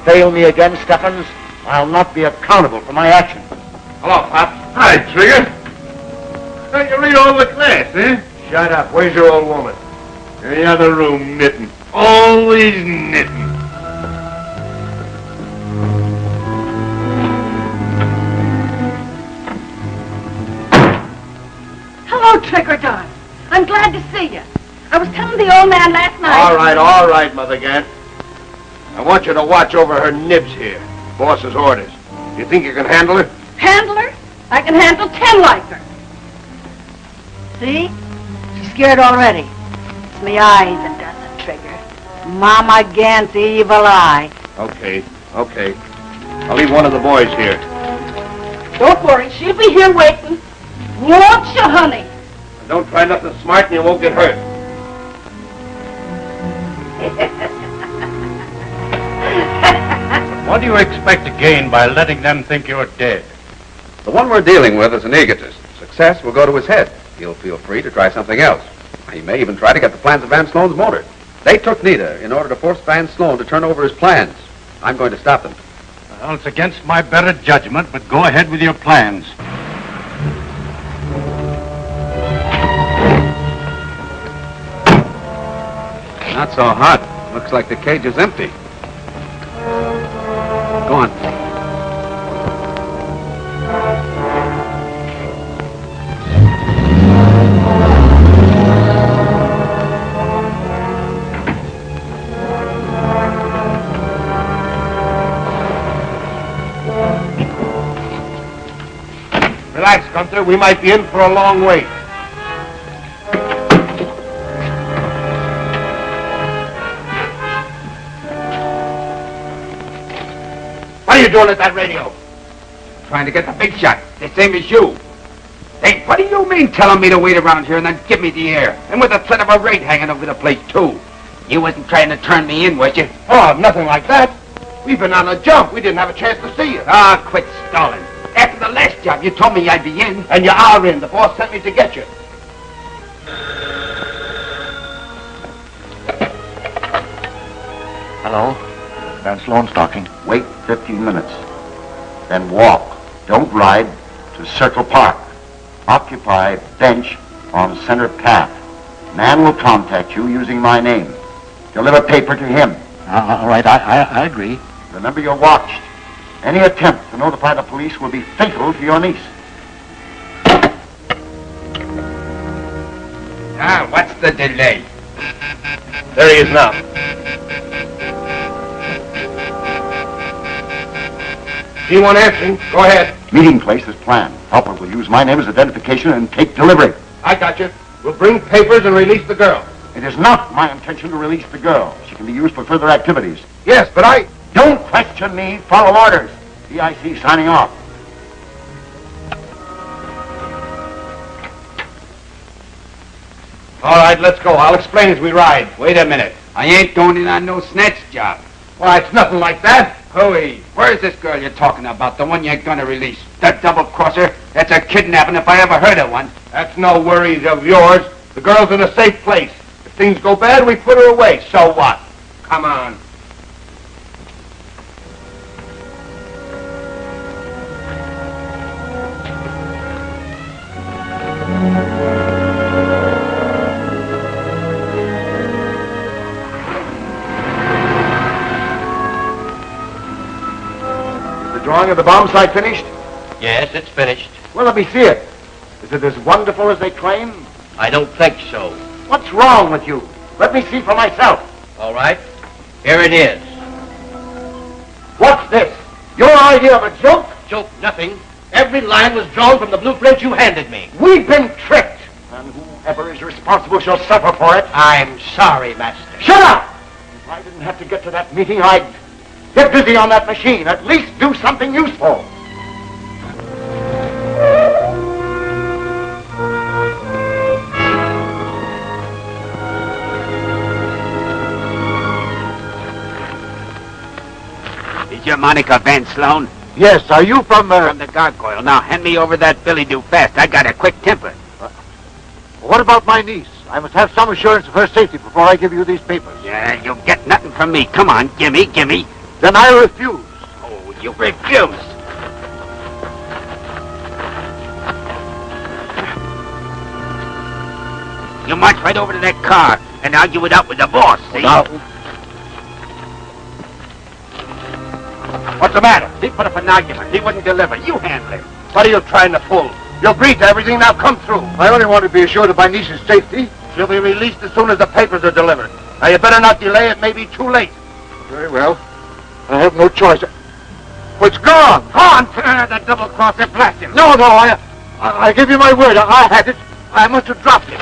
fail me again, Stephens, I'll not be accountable for my actions. Hello, Pop. Hi, Trigger. Don't you read all the class, eh? Shut up. Where's your old woman? In the other room, knitting. Always knitting. Hello, Trigger, darling. I'm glad to see you. I was telling the old man last night... All right, Mother Gant. I want you to watch over her nibs here. Boss's orders. You think you can handle her? Handle her? I can handle 10 like her. See? She's scared already. It's me eyes that does it, Trigger. Mama Gant's evil eye. Okay. I'll leave one of the boys here. Don't worry, she'll be here waiting. Won't you, honey? And don't try nothing smart and you won't get hurt. What do you expect to gain by letting them think you're dead? The one we're dealing with is an egotist. Success will go to his head. He'll feel free to try something else. He may even try to get the plans of Van Sloan's motor. They took Nita in order to force Van Sloan to turn over his plans. I'm going to stop them. Well, it's against my better judgment, but go ahead with your plans. Not so hot. Looks like the cage is empty. Go on. Relax, Gunther. We might be in for a long wait. What are you doing at that radio? Trying to get the big shot, the same as you. Hey, what do you mean telling me to wait around here and then give me the air? And with the threat of a raid hanging over the place, too. You wasn't trying to turn me in, was you? Oh, nothing like that. We've been on a jump. We didn't have a chance to see you. Ah, quit stalling. After the last job, you told me I'd be in. And you are in. The boss sent me to get you. Hello? Van Sloan's talking. Wait 15 minutes. Then walk. Don't ride to Circle Park. Occupy bench on center path. Man will contact you using my name. Deliver paper to him. All right, I agree. Remember you're watched. Any attempt to notify the police will be fatal to your niece. Ah, what's the delay? There he is now. G1 answering. Go ahead. Meeting place is planned. Helper will use my name as identification and take delivery. I got you. We'll bring papers and release the girl. It is not my intention to release the girl. She can be used for further activities. Yes, but I... Don't question me. Follow orders. DIC signing off. All right, let's go. I'll explain as we ride. Wait a minute. I ain't going in on no snatch job. Why, it's nothing like that. Hooey, where's this girl you're talking about, the one you're gonna release? The double-crosser? That's a kidnapping if I ever heard of one. That's no worries of yours. The girl's in a safe place. If things go bad, we put her away. So what? Come on. Drawing of the bomb site finished? Yes, it's finished. Well, let me see it. Is it as wonderful as they claim? I don't think so. What's wrong with you? Let me see for myself. All right. Here it is. What's this? Your idea of a joke? Joke nothing. Every line was drawn from the blueprint you handed me. We've been tricked. And whoever is responsible shall suffer for it. I'm sorry, Master. Shut up! If I didn't have to get to that meeting, I'd... Get busy on that machine. At least do something useful. Is your moniker Van Sloan? Yes, are you from... From the gargoyle. Now, hand me over that Billy do fast. I got a quick temper. What about my niece? I must have some assurance of her safety before I give you these papers. Yeah, you'll get nothing from me. Come on, gimme. Then I refuse. Oh, you refuse. You march right over to that car and argue it out with the boss, see? Now, What's the matter? He put up an argument. He wouldn't deliver. You handle him. what are you trying to pull? You agreed to everything, now come through. I only want to be assured of my niece's safety. She'll be released as soon as the papers are delivered. Now, you better not delay. It may be too late. Very well. I have no choice. Oh, it's gone. Gone! The double-crosser, blast him. No, I give you my word. I had it. I must have dropped it.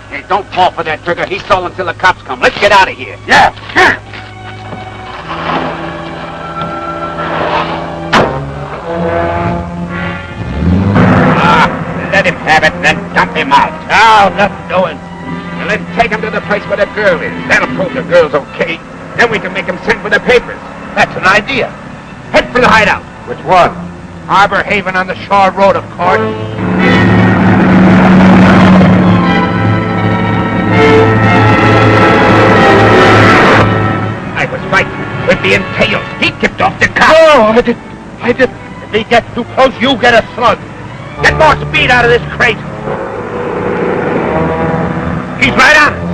Hey, don't fall for that trigger. He's stalled until the cops come. Let's get out of here. Yeah, sure. Let him have it and then dump him out. Now, let's do it. Well, then take him to the place where the girl is. That'll prove the girl's okay. Then we can make him send for the papers. That's an idea. Head for the hideout. Which one? Harbor Haven on the Shore Road, of course. I was right. We're being tailed. He tipped off the cop. No, I didn't. If he gets too close, you get a slug. Get more speed out of this crate. He's right on us.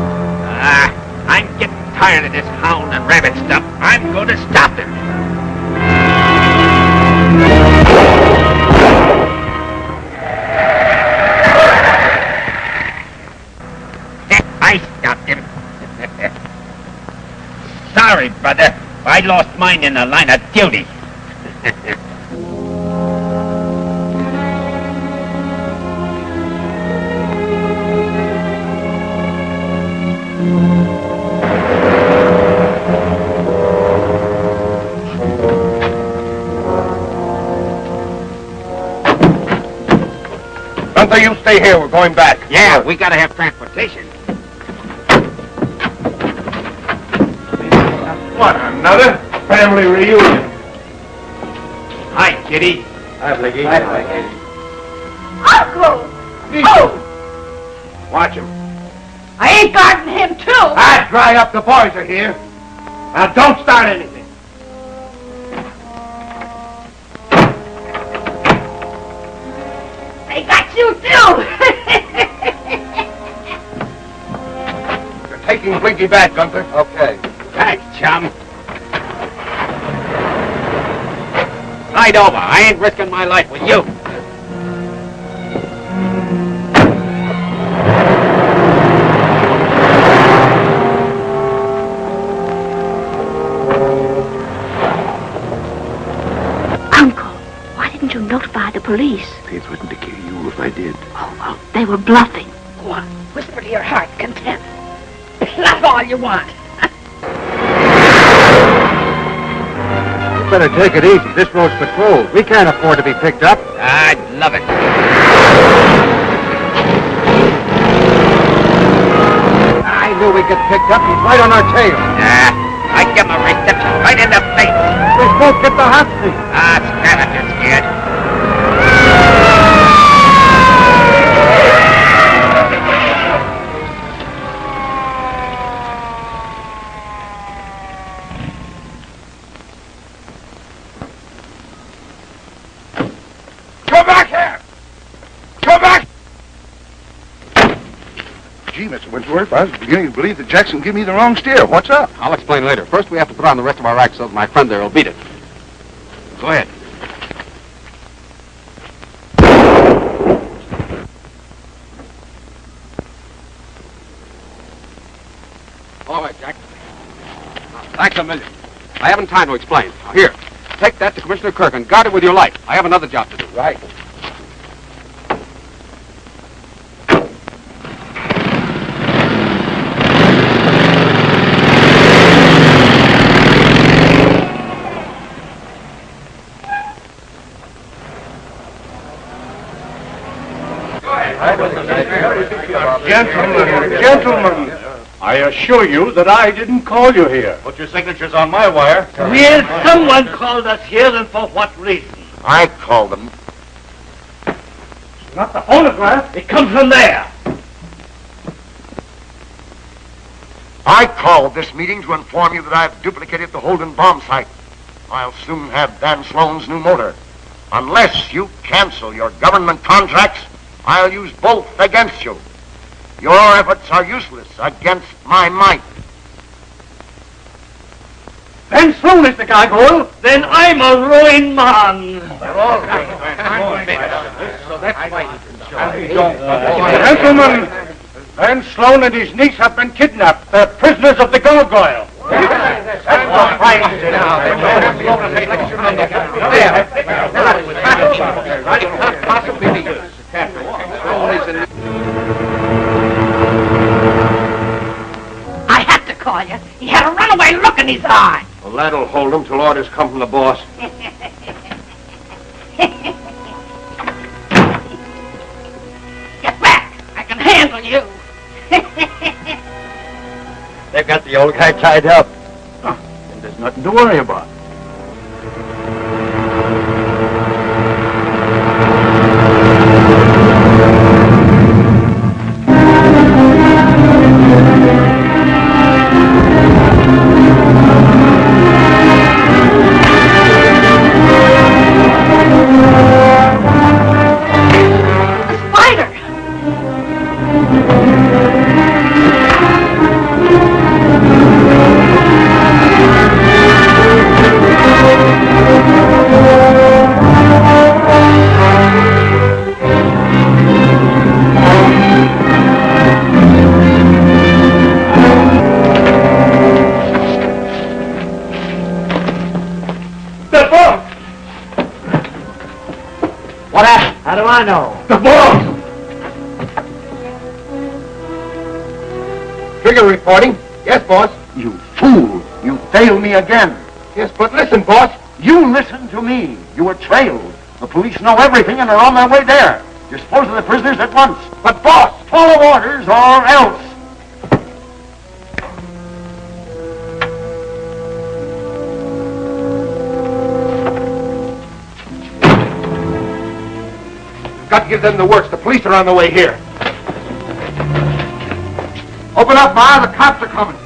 I'm getting tired of this hound and rabbit stuff. I'm going to stop him. I stopped him. Sorry, brother. I lost mine in the line of duty. Gunther, you stay here. We're going back. Yeah, we gotta have transportation. What, another family reunion? Hi, Kitty. Hi, Blicky. Uncle! Oh! Watch him. I ain't guarding him, too! Ah, dry up. The boys are here. Now, don't start anything. They got you, too! You're taking Blinky back, Gunther. Okay. Thanks, chum. Slide over. I ain't risking my life with you. Uncle, why didn't you notify the police? They threatened to kill you if I did. Oh, well, they were bluffing. Go on, whisper to your heart, content. Bluff all you want. You better take it easy. This road's patrolled. We can't afford to be picked up. I'd love it. I knew we'd get picked up. He's right on our tail. I give him a reception right in the face. We both get the hot seat. Scram it, you're scared. Come back here! Come back! Gee, Mr. Wentworth, I was beginning to believe that Jackson gave me the wrong steer. What's up? I'll explain later. First, we have to put on the rest of our act so that my friend there will beat it. Go ahead. All right, Jack. Thanks a million. I haven't time to explain. Now, here, take that to Commissioner Kirk and guard it with your life. I have another job to do. Right. Gentlemen, I assure you that I didn't call you here. Put your signatures on my wire. Well, someone called us here, and for what reason? I called them. Not the phonograph. It comes from there. I called this meeting to inform you that I've duplicated the Holden bomb site. I'll soon have Van Sloan's new motor. Unless you cancel your government contracts, I'll use both against you. Your efforts are useless against my might. Van Sloan is the gargoyle? Then I'm a ruined man. Gentlemen, Van Sloan and his niece have been kidnapped. They're prisoners of the gargoyle. I had to call you. He had a runaway look in his eye. Well, that'll hold him till orders come from the boss. Get back. I can handle you. They've got the old guy tied up. And there's nothing to worry about. What happened? How do I know? The boss! Trigger reporting. Yes, boss. You fool! You failed me again. Yes, but listen, boss. You listen to me. You were trailed. The police know everything and are on their way there. Dispose of the prisoners at once. But, boss! Follow orders or else. Got to give them the works. The police are on the way here. Open up, Ma. The cops are coming.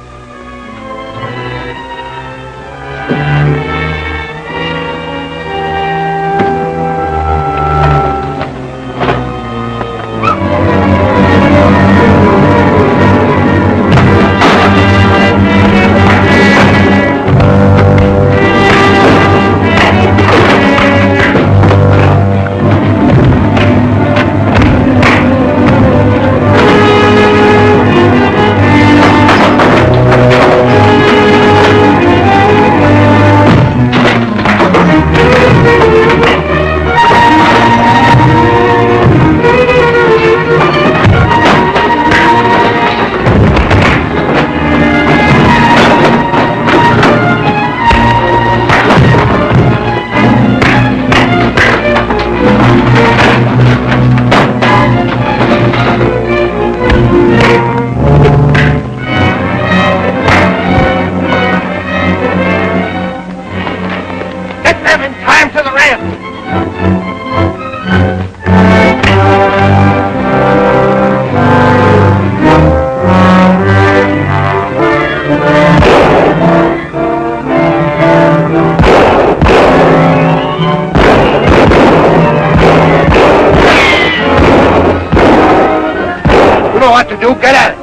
do, get at it.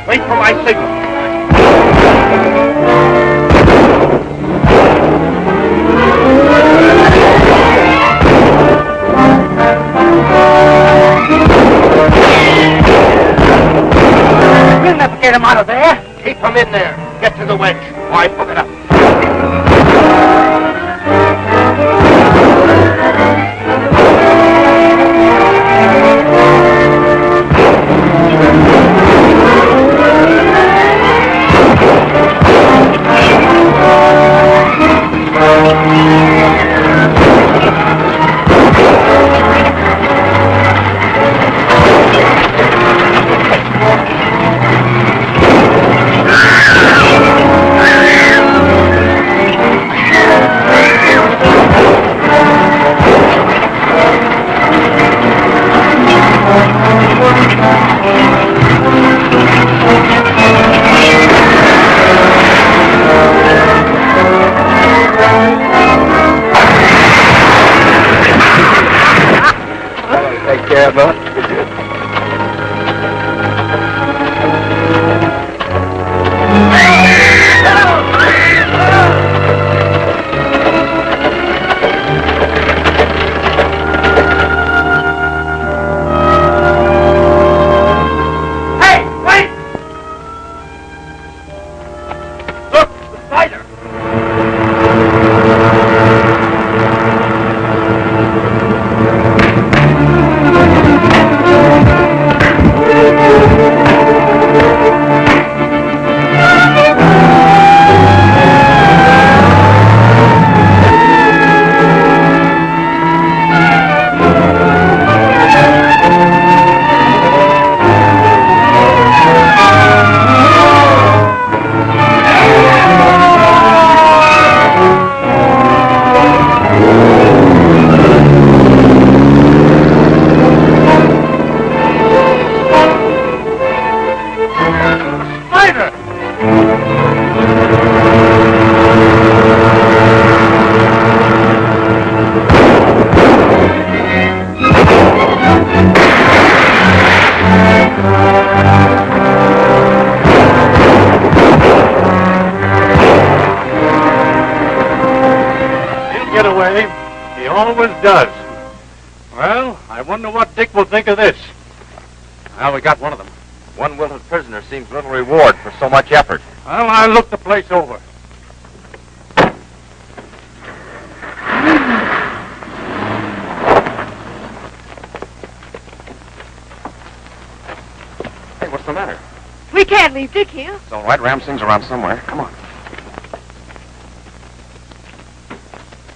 Wait for my signal. We'll never get him out of there. Keep him in there. Get to the wedge. I hook it up. it does. Well, I wonder what Dick will think of this. Well, we got one of them. One wilted prisoner seems little reward for so much effort. Well, I'll look the place over. Hey, what's the matter? We can't leave Dick here. It's all right. Ramsing's around somewhere. Come on.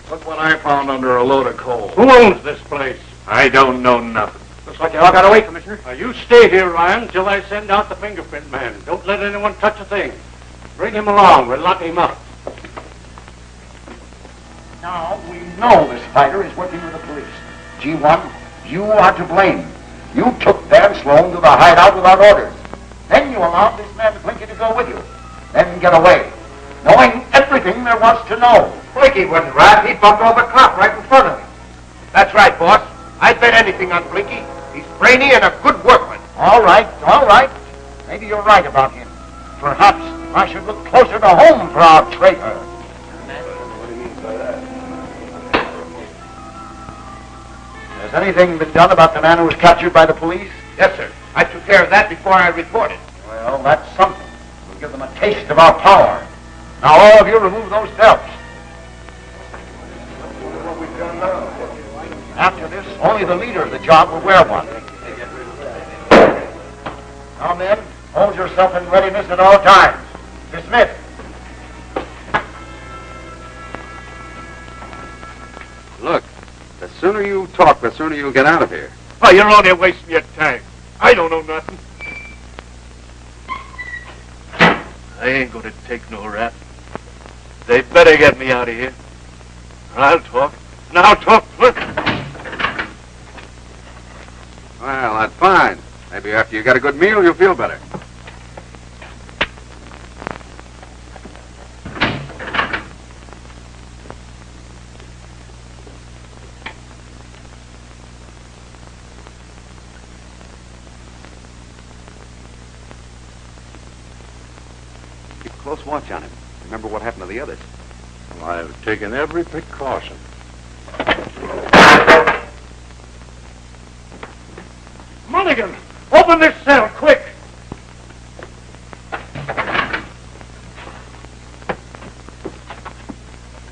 Look what I found under a load of coal. Who owns this place? I don't know nothing. Looks like you all got away, Commissioner. You stay here, Ryan, till I send out the fingerprint man. Don't let anyone touch a thing. Bring him along. We'll lock him up. Now, we know this fighter is working with the police. G1, you are to blame. You took Van Sloan to the hideout without orders. Then you allowed this man Blinky to go with you. Then get away, knowing everything there was to know. Blinky wasn't right. He bumped over the cop right in front of me. That's right, boss. I'd bet anything on Blinky. He's brainy and a good workman. All right. Maybe you're right about him. Perhaps I should look closer to home for our traitor. Has anything been done about the man who was captured by the police? Yes, sir. I took care of that before I reported. Well, that's something. We'll give them a taste of our power. Now, all of you remove those belts. After this, only the leader of the job will wear one. Now, men, hold yourself in readiness at all times. Dismiss. Look, the sooner you talk, the sooner you'll get out of here. Oh, you're only wasting your time. I don't know nothing. I ain't going to take no rap. They better get me out of here. I'll talk. Now talk quick. Well, that's fine. Maybe after you get a good meal, you'll feel better. Keep a close watch on him. Remember what happened to the others. Well, I've taken every precaution. Mulligan, open this cell, quick!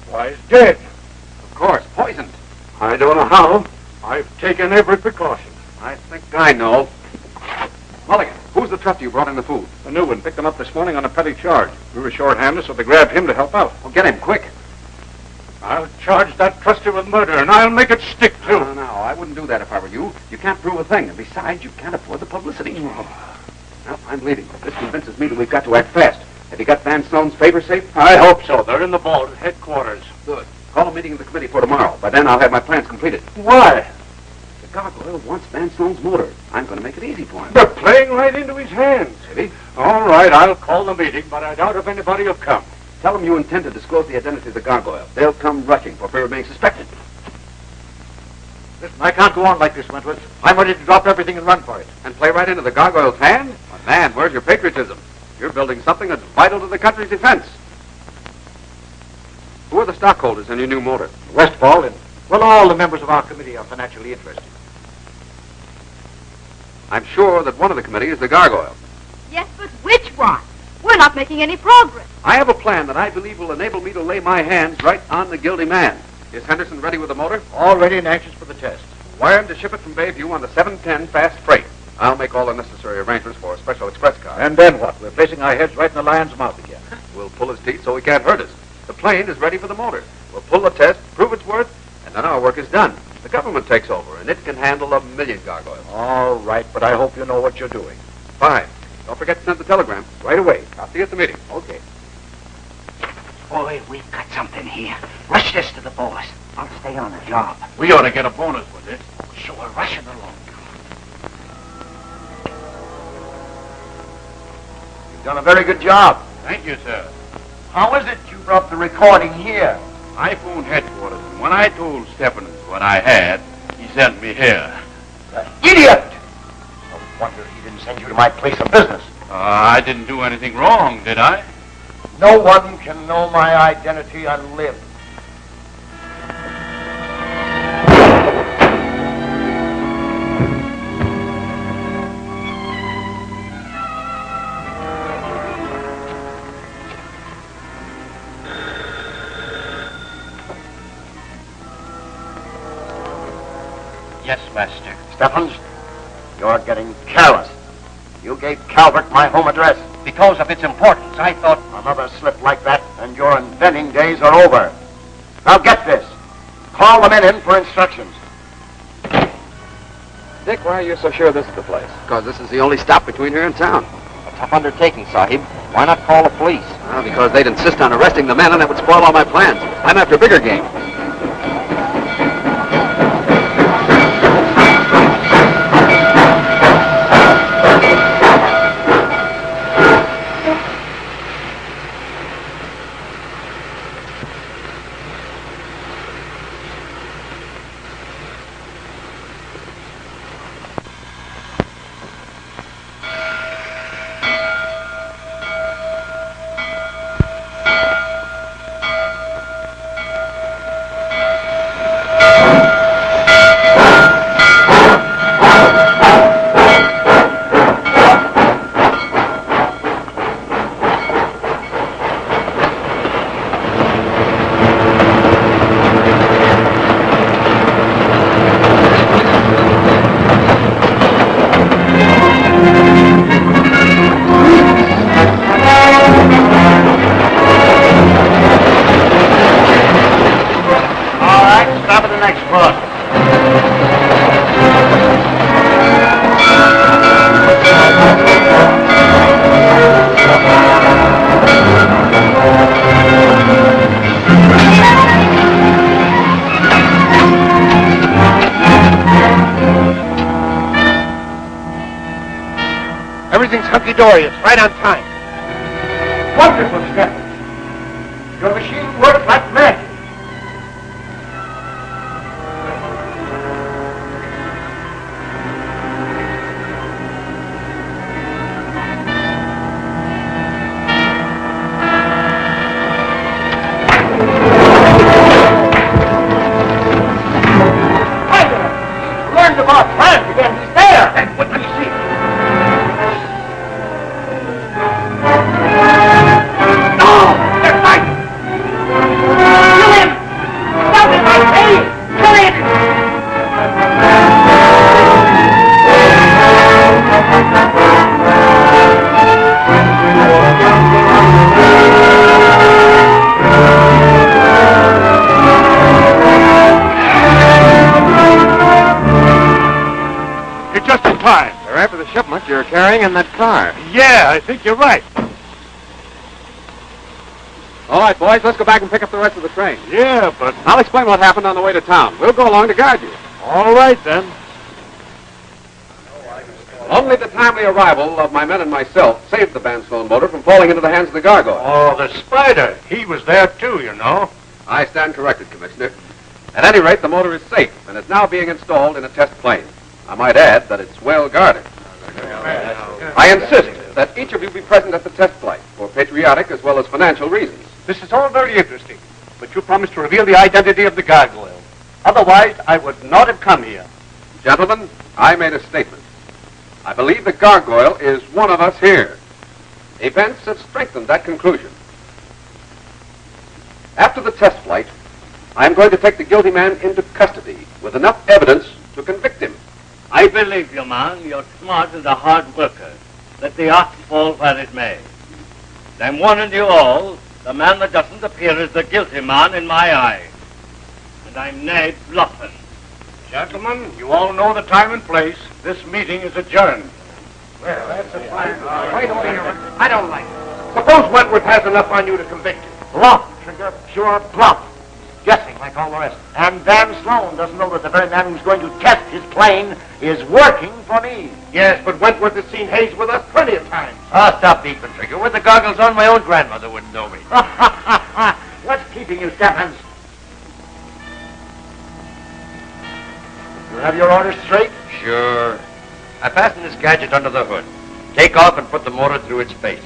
Why, he's dead. Of course, poisoned. I don't know how. I've taken every precaution. I think I know. Mulligan, who's the trusty who brought in the food? A new one picked him up this morning on a petty charge. We were short-handed, so they grabbed him to help out. Well, get him, quick. I'll charge that trusty with murder, and I'll make it stick, too. No, I wouldn't do that if I were you. You can't prove a thing, and besides, you can't afford the publicity. Well, I'm leaving. This convinces me that we've got to act fast. Have you got Van Sloan's favor safe? I hope so. They're in the vault at headquarters. Good. Call a meeting of the committee for tomorrow. By then, I'll have my plans completed. Why? The Gárgula wants Van Sloan's motor. I'm going to make it easy for him. They're playing right into his hands. Maybe. All right, I'll call the meeting, but I doubt if anybody will come. Tell them you intend to disclose the identity of the Gárgula. They'll come rushing for fear of being suspected. Listen, I can't go on like this, Wentworth. I'm ready to drop everything and run for it. And play right into the Gárgula's hand? Well, man, where's your patriotism? You're building something that's vital to the country's defense. Who are the stockholders in your new motor? Westfall and, well, all the members of our committee are financially interested. I'm sure that one of the committee is the Gárgula. Yes, but which one? We're not making any progress. I have a plan that I believe will enable me to lay my hands right on the guilty man. Is Henderson ready with the motor? All ready and anxious for the test. Wire him to ship it from Bayview on the 710 fast freight. I'll make all the necessary arrangements for a special express car. And then what? We're placing our heads right in the lion's mouth again. We'll pull his teeth so he can't hurt us. The plane is ready for the motor. We'll pull the test, prove its worth, and then our work is done. The government takes over, and it can handle 1,000,000 Gárgulas. All right, but I hope you know what you're doing. Fine. Don't forget to send the telegram. Right away. I'll see you at the meeting. Okay. Boy, we've got something here. Rush this to the boss. I'll stay on the job. We ought to get a bonus with this. So we're rushing along. You've done a very good job. Thank you, sir. How is it you brought the recording here? I phoned headquarters, and when I told Stephens what I had, he sent me here. The idiot! No wonder he didn't send you to my place of business. I didn't do anything wrong, did I? No one can know my identity and live. Yes, master. Stephens, you're getting careless. You gave Calvert my home address. Because of its importance, I thought... Another slip like that, and your inventing days are over. Now get this. Call the men in for instructions. Dick, why are you so sure this is the place? Because this is the only stop between here and town. A tough undertaking, Sahib. Why not call the police? Well, because they'd insist on arresting the men, and that would spoil all my plans. I'm after bigger game. Everything's hunky-dory. It's right on time. Wonderful, Stephens. Your machine works like magic. Hi there. Learned about plans again. He's there. And what do you see? Shipment you're carrying in that car. Yeah, I think you're right. All right, boys, let's go back and pick up the rest of the train. Yeah, but... I'll explain what happened on the way to town. We'll go along to guard you. All right, then. Only the timely arrival of my men and myself saved the Van Sloan motor from falling into the hands of the gargoyle. Oh, the spider. He was there, too, you know. I stand corrected, Commissioner. At any rate, the motor is safe and is now being installed in a test plane. I might add that it's well guarded. I insist that each of you be present at the test flight for patriotic as well as financial reasons. This is all very interesting, but you promised to reveal the identity of the gargoyle. Otherwise, I would not have come here. Gentlemen, I made a statement. I believe the gargoyle is one of us here. Events have strengthened that conclusion. After the test flight, I am going to take the guilty man into custody with enough evidence to convict him. I believe you, man. You're smart and a hard worker. Let the ox fall where it may. I'm warning you all, the man that doesn't appear is the guilty man in my eye. And I'm nae bluffing. Gentlemen, you all know the time and place. This meeting is adjourned. Well, that's a fine... Wait over here. I don't like it. Suppose Wentworth has enough on you to convict you. Bluff, Trigger, pure bluff. Guessing like all the rest. And Van Sloan doesn't know that the very man who's going to test his plane is working for me. Yes, but Wentworth has seen Hayes with us plenty of times. Ah, stop beeping, Trigger. With the goggles on, my own grandmother wouldn't know me. What's keeping you, Stephens? You have your orders straight? Sure. I fasten this gadget under the hood, take off and put the motor through its phases.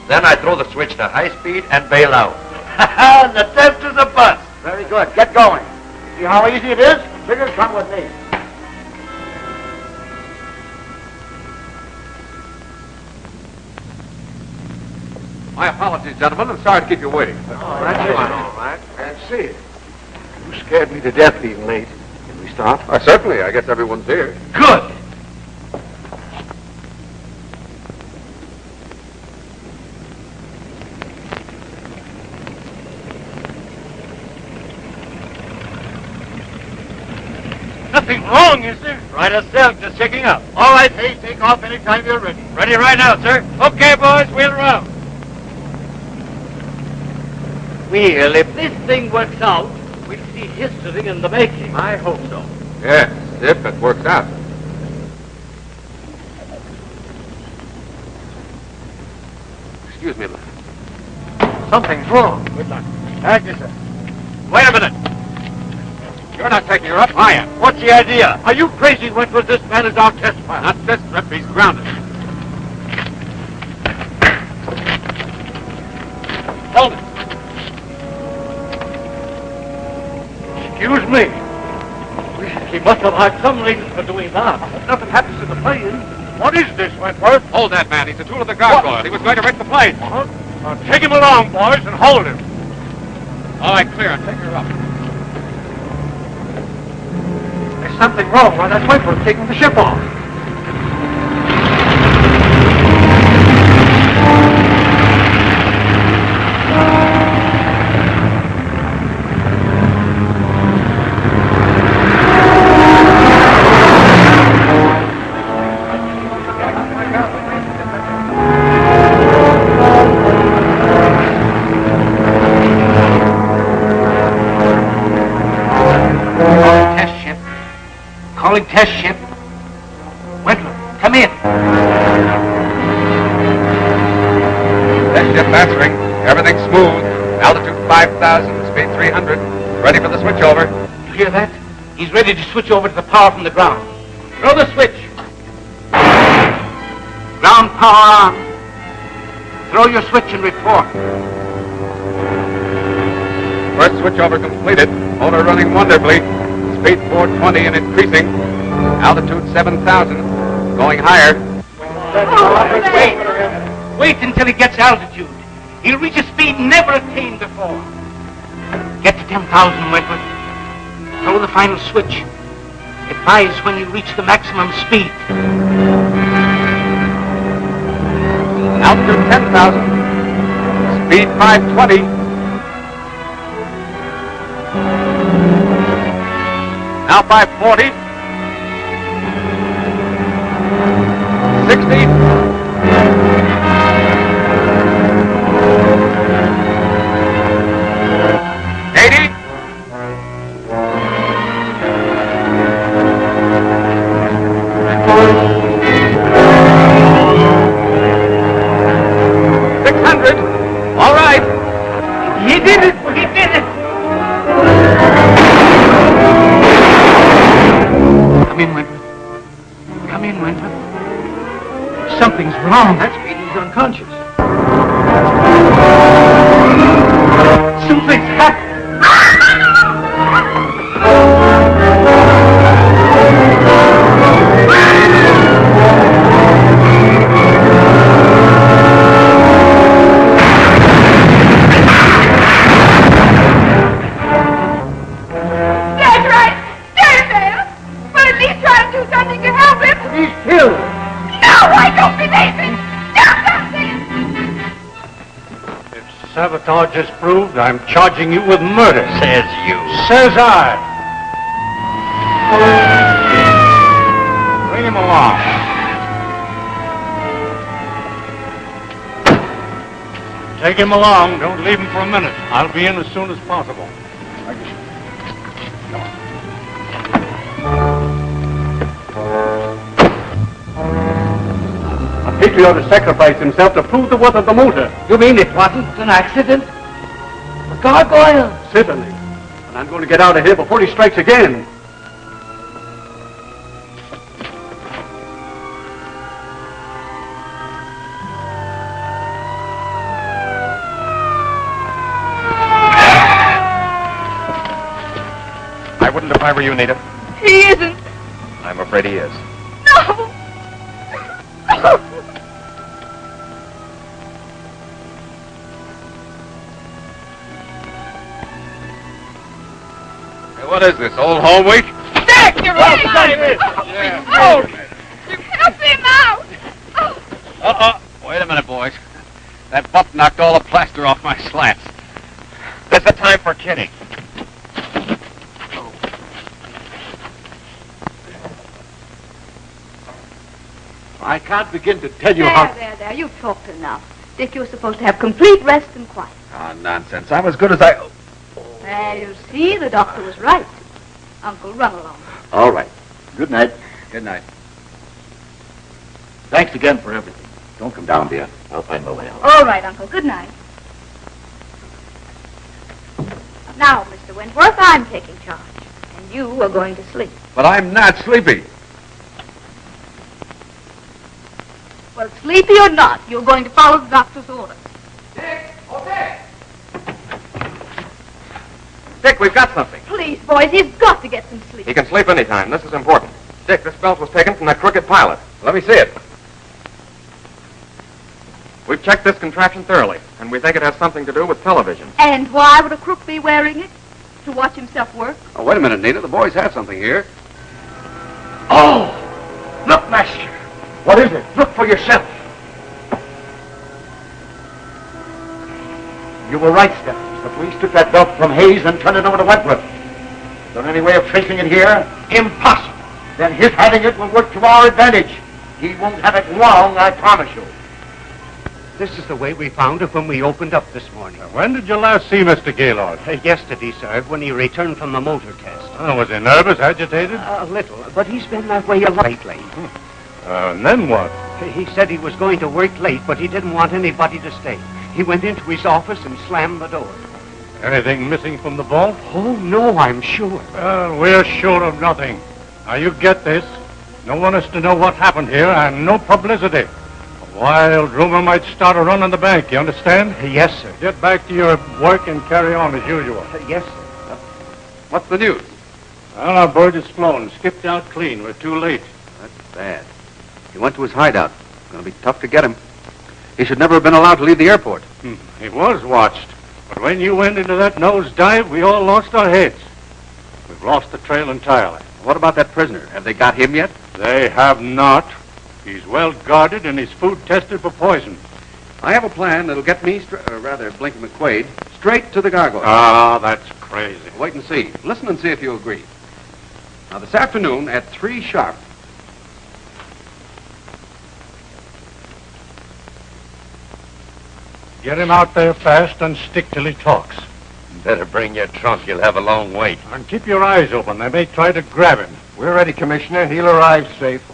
Then I throw the switch to high speed and bail out. The test is a bust. Very good. Get going. See how easy it is? Trigger, come with me. My apologies, gentlemen. I'm sorry to keep you waiting. All right. Can't see it. You scared me to death being late. Can we stop? Certainly. I guess everyone's here. Good. Nothing wrong, is there? Right as silk, just checking up. All right, hey, take off anytime you're ready. Ready right now, sir. Okay, boys, wheel around. Well, if this thing works out, we'll see history in the making. I hope so. Yes, if it works out. Excuse me, Something's wrong. Good luck. Thank you, sir. Wait a minute. You're not taking her up, I am. What's the idea? Are you crazy, Wentworth? This man is our test pilot. Not this trip. He's grounded. Hold it. Excuse me. He must have had some reason for doing that. Nothing happens to the plane. What is this, Wentworth? Hold that man. He's a tool of the Gárgula. He was going to wreck the plane. Take him along, boys, and hold him. All right, clear. Take her up. There's something wrong. Why, that's Wentworth taking the ship off. Calling test ship. Wentworth, come in. Test ship answering. Everything smooth. Altitude 5,000, speed 300. Ready for the switchover. You hear that? He's ready to switch over to the power from the ground. Throw the switch. Ground power on. Throw your switch and report. First switchover completed. Motor running wonderfully. Speed 420 and increasing. Altitude 7,000. Going higher. Wait until he gets altitude. He'll reach a speed never attained before. Get to 10,000, Wentworth. Throw the final switch. Advise when you reach the maximum speed. Altitude 10,000. Speed 520. Now 540. 60. 80. 600. All right. He did it! He did it! Come in, Wentworth. Come in, Wentworth. Something's wrong. That's mean he's unconscious. Something's happened. That's right. Stand there. But at least try to do something to help him. He's killed. No, I don't believe it. Do something. If sabotage is proved, I'm charging you with murder. Says you. Says I. Bring him along. Take him along. Don't leave him for a minute. I'll be in as soon as possible. A patriot sacrificed himself to prove the worth of the motor. You mean it wasn't an accident? A gargoyle? Certainly. And I'm going to get out of here before he strikes again. I wouldn't if I were you, Nita. He isn't. I'm afraid he is. No. Hey, what is this, old home week? Dick! Help him out! Wait a minute, boys. That butt knocked all the plaster off my slats. This is the time for kidding. I can't begin to tell you There. You've talked enough. Dick, you're supposed to have complete rest and quiet. Oh, nonsense. I'm as good as I... Well, you see, the doctor was right. Uncle, run along. All right. Good night. Good night. Thanks again for everything. Don't come down, dear. I'll find my way out. All right, Uncle. Good night. Now, Mr. Wentworth, I'm taking charge. And you are going to sleep. But I'm not sleepy. Well, sleepy or not, you're going to follow the doctor's orders. Dick, we've got something. Please, boys, he's got to get some sleep. He can sleep anytime. This is important. Dick, this belt was taken from that crooked pilot. Let me see it. We've checked this contraption thoroughly, and we think it has something to do with television. And why would a crook be wearing it? To watch himself work? Oh, wait a minute, Nita. The boys have something here. Oh! Look, Master. What is it? Look for yourself. You were right, Steph. The police took that belt from Hayes and turned it over to Wentworth. Is there any way of tracing it here? Impossible. Then his having it will work to our advantage. He won't have it long, I promise you. This is the way we found it when we opened up this morning. When did you last see Mr. Gaylord? Yesterday, sir, when he returned from the motor test. Oh, was he nervous, agitated? A little, but he's been that way a lot lately. And then what? He said he was going to work late, but he didn't want anybody to stay. He went into his office and slammed the door. Anything missing from the vault? Oh, no, I'm sure. Well, we're sure of nothing. Now, you get this. No one is to know what happened here, and no publicity. A wild rumor might start a run on the bank, you understand? Yes, sir. Get back to your work and carry on as usual. Yes, sir. What's the news? Well, our bird is flown. Skipped out clean. We're too late. That's bad. He went to his hideout. It's going to be tough to get him. He should never have been allowed to leave the airport. He was watched. But when you went into that nosedive, we all lost our heads. We've lost the trail entirely. What about that prisoner? Have they got him yet? They have not. He's well guarded and his food tested for poison. I have a plan that'll get me, Blinky McQuaid, straight to the Gárgula. Ah, that's crazy. Wait and see. Listen and see if you agree. Now, this afternoon at 3 sharp. Get him out there fast and stick till he talks. Better bring your trunk. You'll have a long wait. And keep your eyes open. They may try to grab him. We're ready, Commissioner. He'll arrive safe.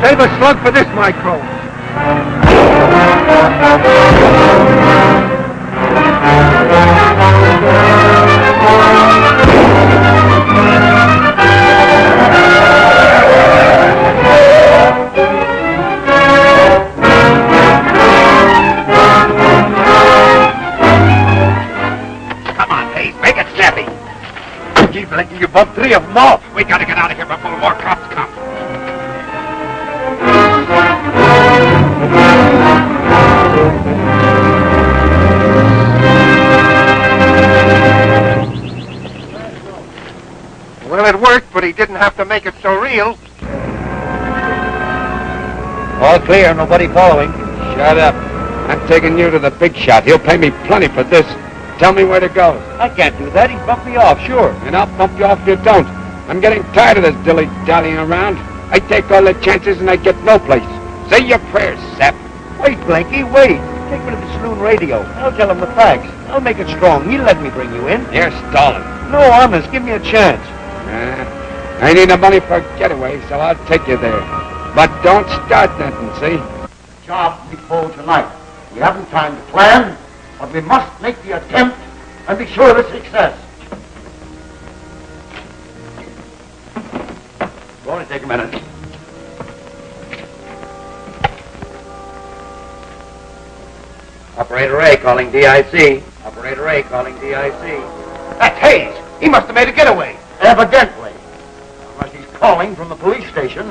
Save a slug for this micro. Come on, Hayes. Make it snappy. Keep letting you bump 3 of them off. We gotta get out of here before more cops come. Well, it worked, but he didn't have to make it so real. All clear. Nobody following. Shut up. I'm taking you to the big shot. He'll pay me plenty for this. Tell me where to go. I can't do that. He'd bump me off, sure. And I'll bump you off if you don't. I'm getting tired of this dilly-dallying around. I take all the chances and I get no place. Say your prayers, sap. Wait, Blanky, wait. Take me to the saloon radio. I'll tell him the facts. I'll make it strong. He'll let me bring you in. You're stalling. No, honest. Give me a chance. I need the money for a getaway, so I'll take you there. But don't start nothing, see? Job we pull tonight. We haven't time to plan, But we must make the attempt and be sure of success. It'll only take a minute. Operator A calling DIC. Operator A calling DIC. That's Hayes. He must have made a getaway. Evidently. Unless he's calling from the police station.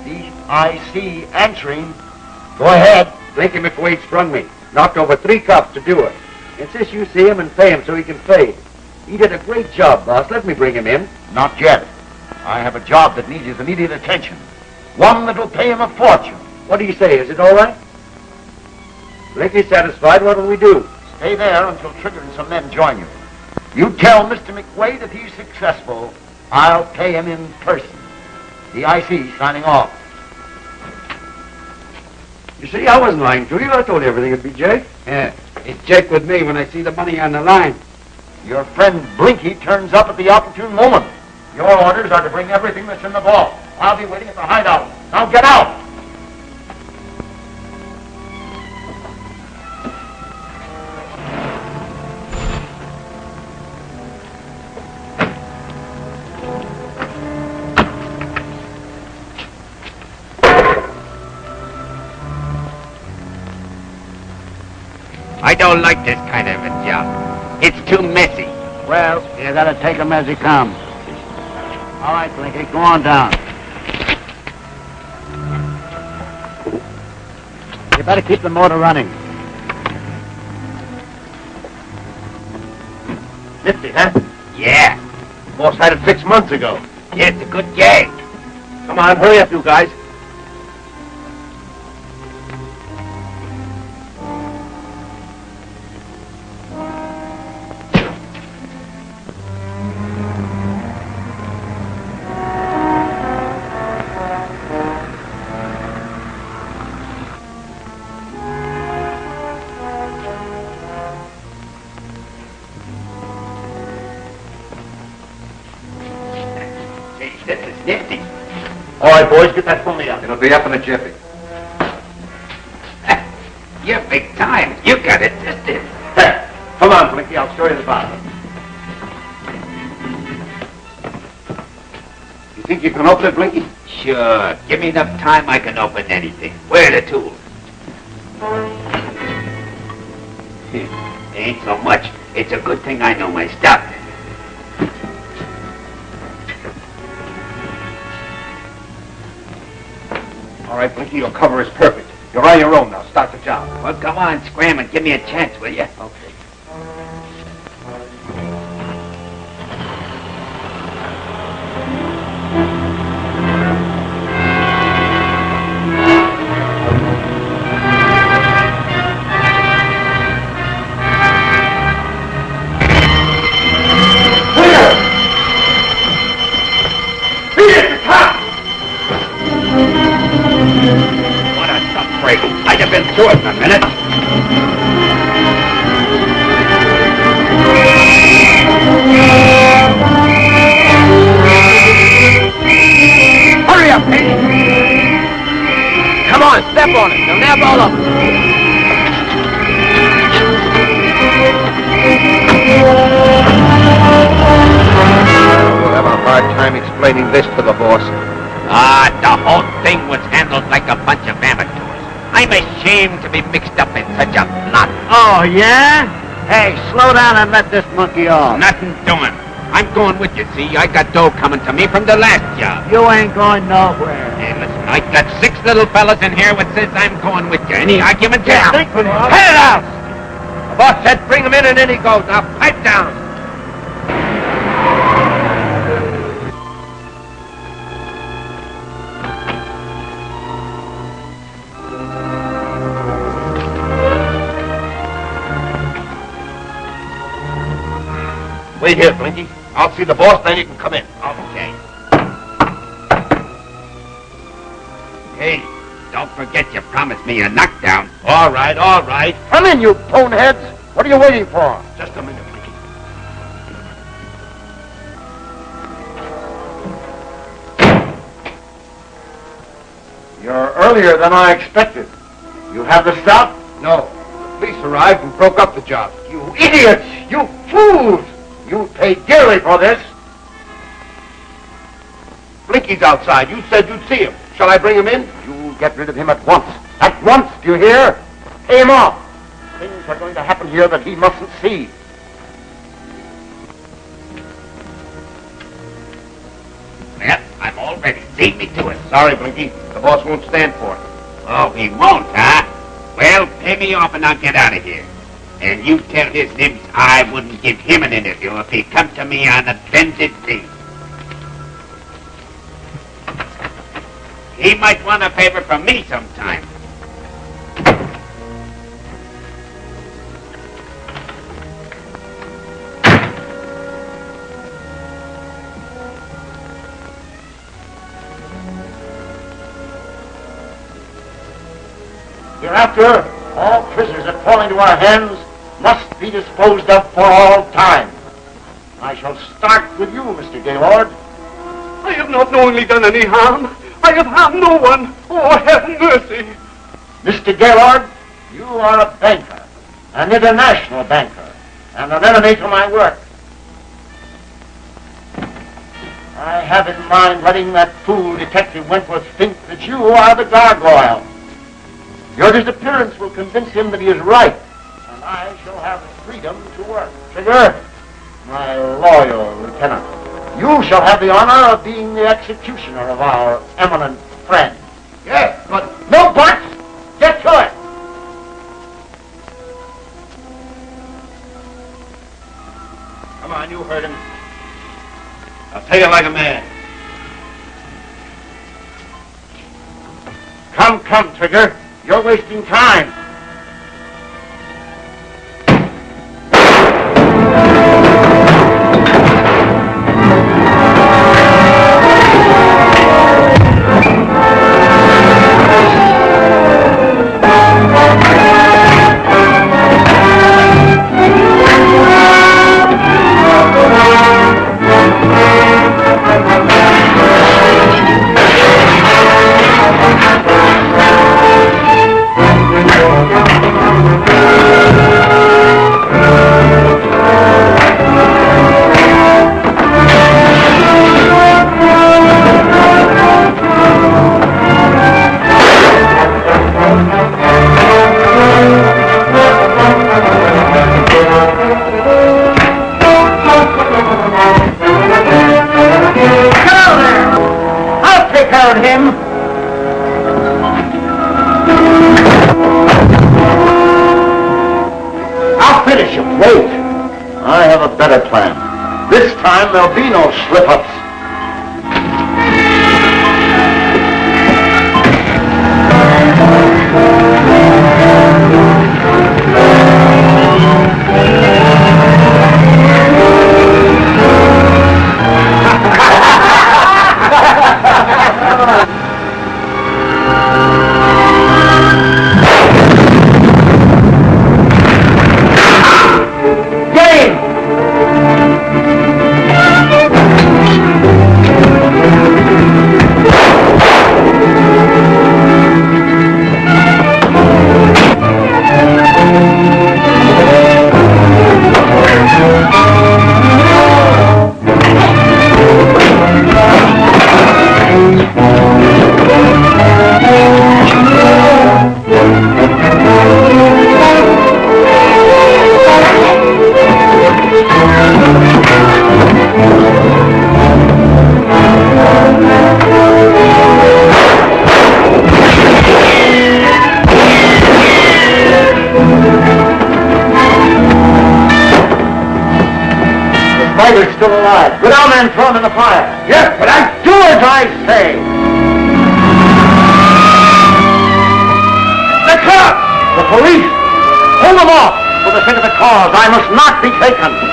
DIC answering. Go ahead. Blinky McWade sprung me. Knocked over 3 cops to do it. Insists you see him and pay him so he can fade. He did a great job, boss. Let me bring him in. Not yet. I have a job that needs his immediate attention. One that'll pay him a fortune. What do you say? Is it all right? Blinky's satisfied. What will we do? Stay there until Trigger and some men join you. You tell Mr. McWade if he's successful, I'll pay him in person. DIC signing off. You see, I wasn't lying to you. I told you everything would be Jake. Yeah, it's Jake with me when I see the money on the line. Your friend Blinky turns up at the opportune moment. Your orders are to bring everything that's in the vault. I'll be waiting at the hideout. Now get out! I don't like this kind of a job. It's too messy. Well, you gotta take him as he comes. All right, Blinky, go on down. You better keep the motor running. Nifty, huh? Yeah. Boss had it 6 months ago. Yeah, it's a good gag. Come on, hurry up, you guys. This is nifty. All right, boys, get that phony out. It'll be up in a jiffy. You're big time. You got it twisted. There. Come on, Blinky, I'll show you the bottom. You think you can open it, Blinky? Sure. Give me enough time, I can open anything. Where are the tools? Ain't so much. It's a good thing I know my stuff. All right, Blinky, your cover is perfect. You're on your own now. Start the job. Well, come on, scram and give me a chance, will you? Okay. I'd have been through it in a minute. Hurry up, Pete! Come on, step on it. They'll nab all of them. We'll have a hard time explaining this to the boss. The whole thing was handled like a bunch of amateurs. I'm ashamed to be mixed up in such a plot. Oh, yeah? Hey, slow down and let this monkey off. Nothing doing. I'm going with you, see? I got dough coming to me from the last job. You ain't going nowhere. Hey, listen, I got 6 little fellas in here that says I'm going with you. Any argument? Yeah, Head Head it out! The boss said bring him in and in he goes. Now pipe down. Wait here, Blinky. I'll see the boss, then you can come in. Okay. Hey, don't forget you promised me a knockdown. All right, all right. Come in, you boneheads. What are you waiting for? Just a minute, Blinky. You're earlier than I expected. You have the stuff? No. The police arrived and broke up the job. You idiots! You fools! You paid dearly for this. Blinky's outside. You said you'd see him. Shall I bring him in? You get rid of him at once. At once, do you hear? Pay him off. Things are going to happen here that he mustn't see. Well, I'm all ready. Lead me to it. Sorry, Blinky. The boss won't stand for it. Oh, he won't, huh? Well, pay me off and I'll get out of here. And you tell his nibs I wouldn't give him an interview if he come to me on a bended knee. He might want a favor from me sometime. Hereafter, all prisoners that fall into our hands must be disposed of for all time. I shall start with you, Mr. Gaylord. I have not knowingly done any harm. I have harmed no one. Oh, have mercy. Mr. Gaylord, you are a banker, an international banker, and an enemy to my work. I have in mind letting that fool Detective Wentworth think that you are the gargoyle. Your disappearance will convince him that he is right, and I shall have freedom to work. Trigger, my loyal lieutenant, you shall have the honor of being the executioner of our eminent friend. Yes, but... No buts! Get to it! Come on, you heard him. I'll tell you like a man. Come, Trigger. You're wasting time. Wait. I have a better plan. This time there'll be no slip-ups. Spider's still alive. Go down there and throw him in the fire. Yes, but I do as I say. The cops! The police! Hold them off! For the sake of the cause, I must not be taken.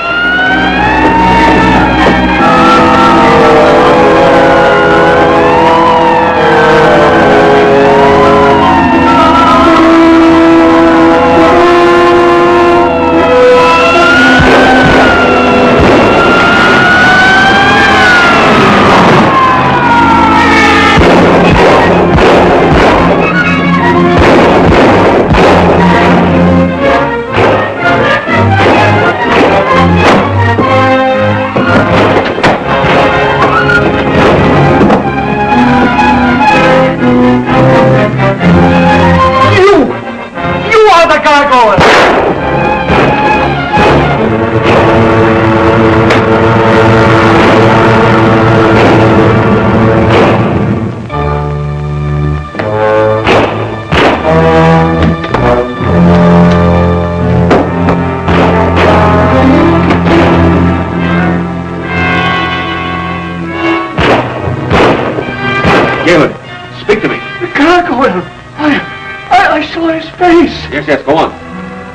Yes, go on.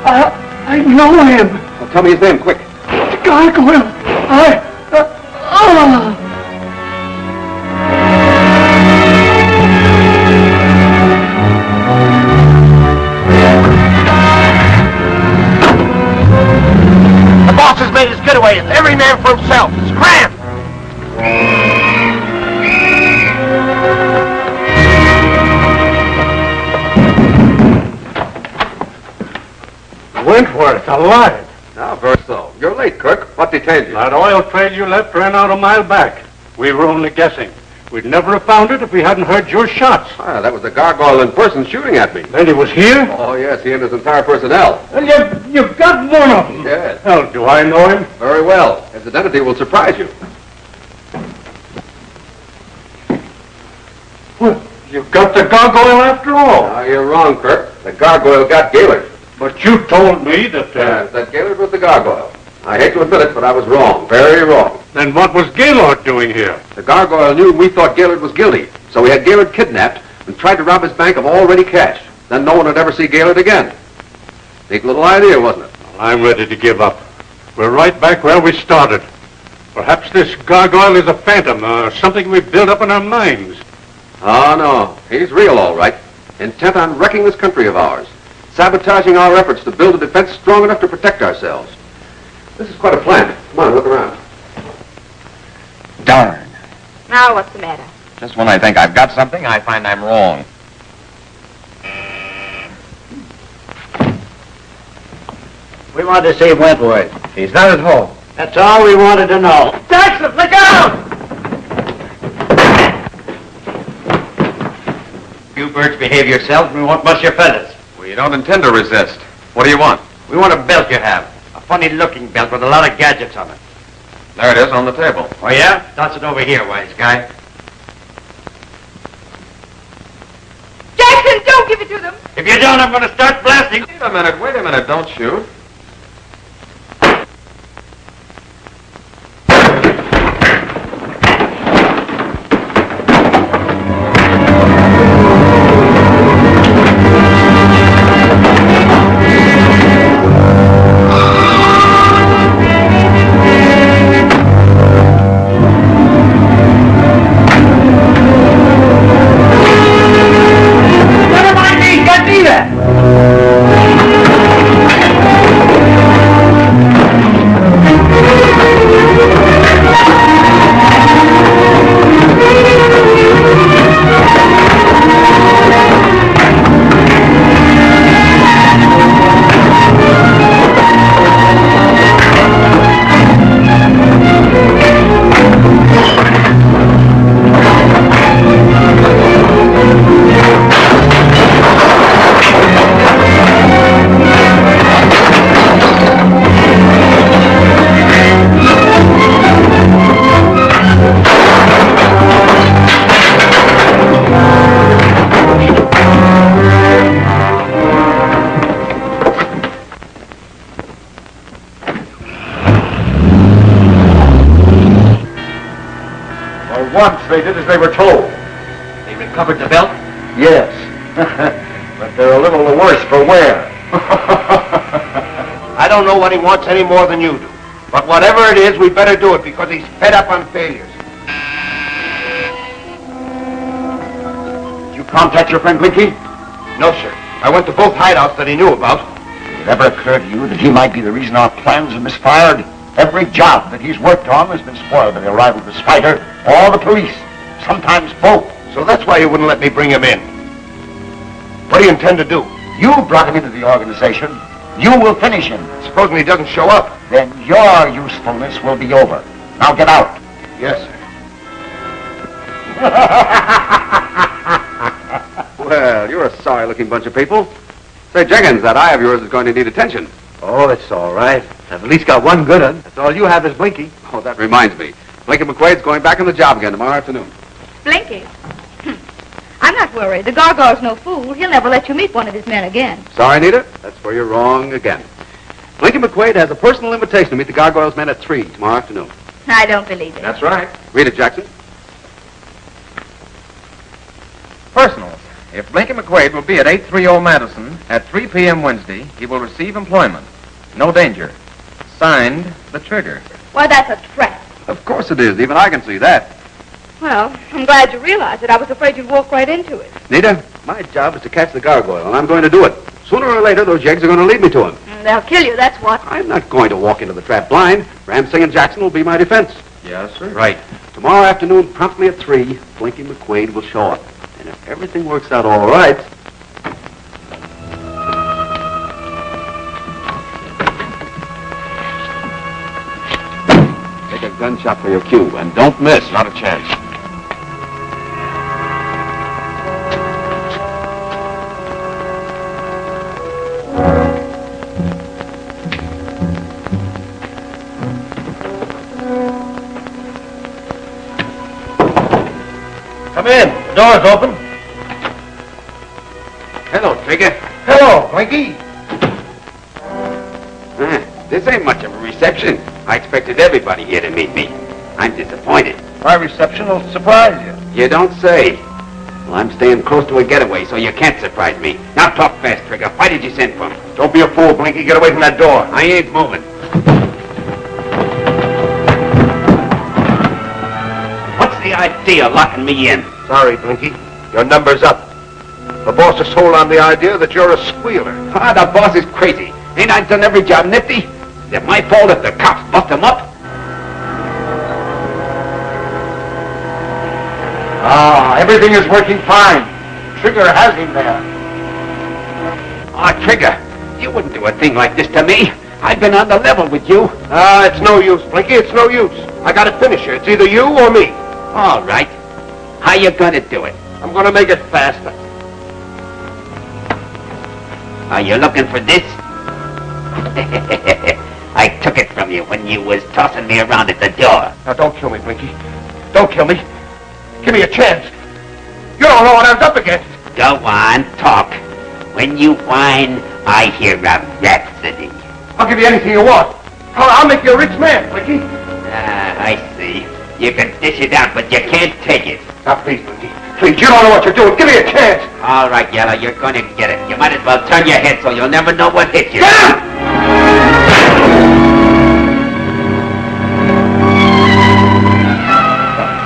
I know him. Well, tell me his name, quick. Gárgula. The boss has made his getaway. It's every man for himself. Scram! Wentworth, alive. Now, first so. You're late, Kirk. What detained you? That oil trail you left ran out a mile back. We were only guessing. We'd never have found it if we hadn't heard your shots. Ah, that was the gargoyle in person shooting at me. Then he was here? Oh, yes, he and his entire personnel. Well, you've got one of them. Yes. Well, do I know him? Very well. His identity will surprise you. Well, you've got the gargoyle after all. No, you're wrong, Kirk. The gargoyle got Gaylord. But you told me that... that Gaylord was the gargoyle. I hate to admit it, but I was wrong. Very wrong. Then what was Gaylord doing here? The gargoyle knew we thought Gaylord was guilty, so we had Gaylord kidnapped and tried to rob his bank of all ready cash. Then no one would ever see Gaylord again. Neat little idea, wasn't it? Well, I'm ready to give up. We're right back where we started. Perhaps this gargoyle is a phantom, something we've built up in our minds. Oh, no. He's real, all right. Intent on wrecking this country of ours. Sabotaging our efforts to build a defense strong enough to protect ourselves. This is quite a plan. Come on, look around. Darn. Now what's the matter? Just when I think I've got something, I find I'm wrong. We want to see Wentworth. He's not at home. That's all we wanted to know. Jackson, look out! You birds behave yourselves, we won't bust your feathers. We don't intend to resist. What do you want? We want a belt you have. A funny-looking belt with a lot of gadgets on it. There it is on the table. Oh, yeah? Toss it over here, wise guy. Jackson, don't give it to them. If you don't, I'm going to start blasting. Wait a minute, don't shoot. Once they did as they were told. They recovered the belt? Yes. But they're a little the worse for wear. I don't know what he wants any more than you do. But whatever it is, we better do it because he's fed up on failures. Did you contact your friend Blinky? No, sir. I went to both hideouts that he knew about. Did it ever occur to you that he might be the reason our plans have misfired? Every job that he's worked on has been spoiled by the arrival of the spider or the police, sometimes both. So that's why you wouldn't let me bring him in. What do you intend to do? You brought him into the organization. You will finish him. Supposing he doesn't show up? Then your usefulness will be over. Now get out. Yes, sir. Well, you're a sorry-looking bunch of people. Say, Jenkins, that eye of yours is going to need attention. Oh, it's all right. I've at least got one good one. That's all you have is Blinky. Oh, that reminds me. Blinky McQuaid's going back on the job again tomorrow afternoon. Blinky. I'm not worried. The gargoyle's no fool. He'll never let you meet one of his men again. Sorry, Nita. That's where you're wrong again. Blinky McQuaid has a personal invitation to meet the gargoyle's men at 3 tomorrow afternoon. I don't believe it. That's right. Read it, Jackson. Personal. If Blinky McQuaid will be at 830 Madison at 3 p.m. Wednesday, he will receive employment. No danger. Signed, the Trigger. Why, that's a trap. Of course it is. Even I can see that. Well, I'm glad you realized it. I was afraid you'd walk right into it. Nita, my job is to catch the gargoyle, and I'm going to do it. Sooner or later, those yeggs are going to lead me to him. They'll kill you, that's what. I'm not going to walk into the trap blind. Ramsing and Jackson will be my defense. Yes, sir. Right. Tomorrow afternoon, promptly at 3, Blinky McQuaid will show up. And if everything works out all right... Take a gunshot for your cue, and don't miss. Not a chance. Come in. The door's open. Hello, Trigger. Hello, Blinky. This ain't much of a reception. I expected everybody here to meet me. I'm disappointed. My reception will surprise you. You don't say. Well, I'm staying close to a getaway, so you can't surprise me. Now talk fast, Trigger. Why did you send for me? Don't be a fool, Blinky. Get away from that door. I ain't moving. What's the idea of locking me in? Sorry, Blinky. Your number's up. The boss has sold on the idea that you're a squealer. Ah, the boss is crazy. Ain't I done every job nifty? Is it my fault if the cops bust him up? Ah, everything is working fine. Trigger has him there. Ah, Trigger, you wouldn't do a thing like this to me. I've been on the level with you. Ah, it's no use, Blinky. It's no use. I got to finish you. It's either you or me. All right. How you gonna do it? I'm going to make it faster. Are you looking for this? I took it from you when you was tossing me around at the door. Now, don't kill me, Blinky. Don't kill me. Give me a chance. You don't know what I was up against. Go on, talk. When you whine, I hear a rhapsody. I'll give you anything you want. I'll make you a rich man, Blinky. Ah, I see. You can dish it out, but you can't take it. Now, please, Blinky. Please, you don't know what you're doing. Give me a chance. All right, Yellow, you're going to get it. You might as well turn your head so you'll never know what hit you. Get out!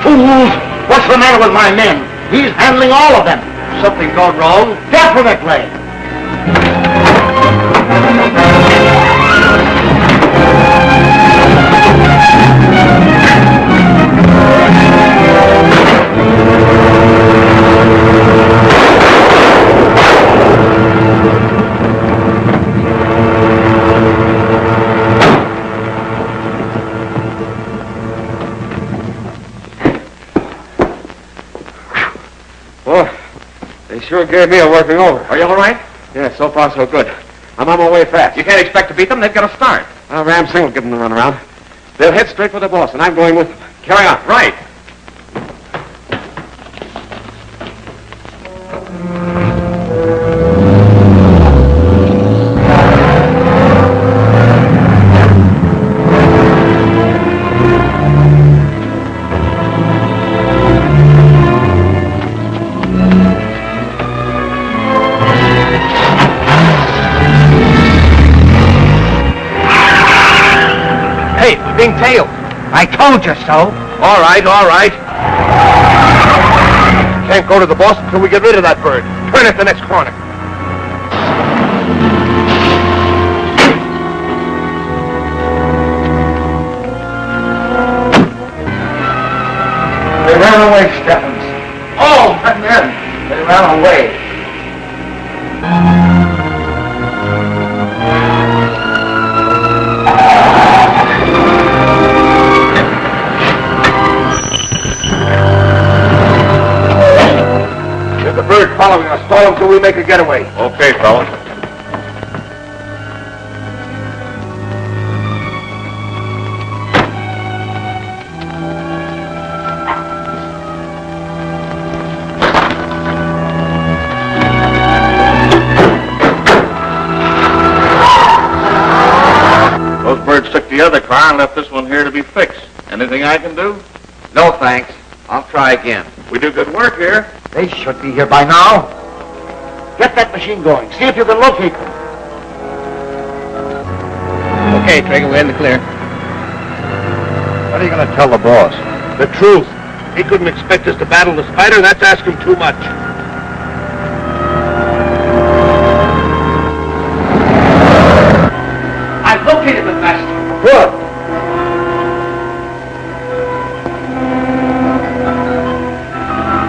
Fools! What's the matter with my men? He's handling all of them. Something gone wrong? Definitely. They sure gave me a working over. Are you all right? Yeah, so far so good. I'm on my way fast. You can't expect to beat them. They've got to start. Ram Singh will give them the runaround. They'll head straight for the boss, and I'm going with them. Carry on. Right. Being tailed. I told you so. All right, all right. Can't go to the boss until we get rid of that bird. Turn at the next corner. They ran away, Stephens. All 10 men. They ran away. There's a bird following us. Stall him till we make a getaway. Okay, fellas. Those birds took the other car and left this one here to be fixed. Anything I can do? No, thanks. I'll try again. We do good work here. They should be here by now. Get that machine going. See if you can locate them. Okay, Trigger, we're in the clear. What are you going to tell the boss? The truth. He couldn't expect us to battle the spider. That's asking too much. I've located them, Master. Good.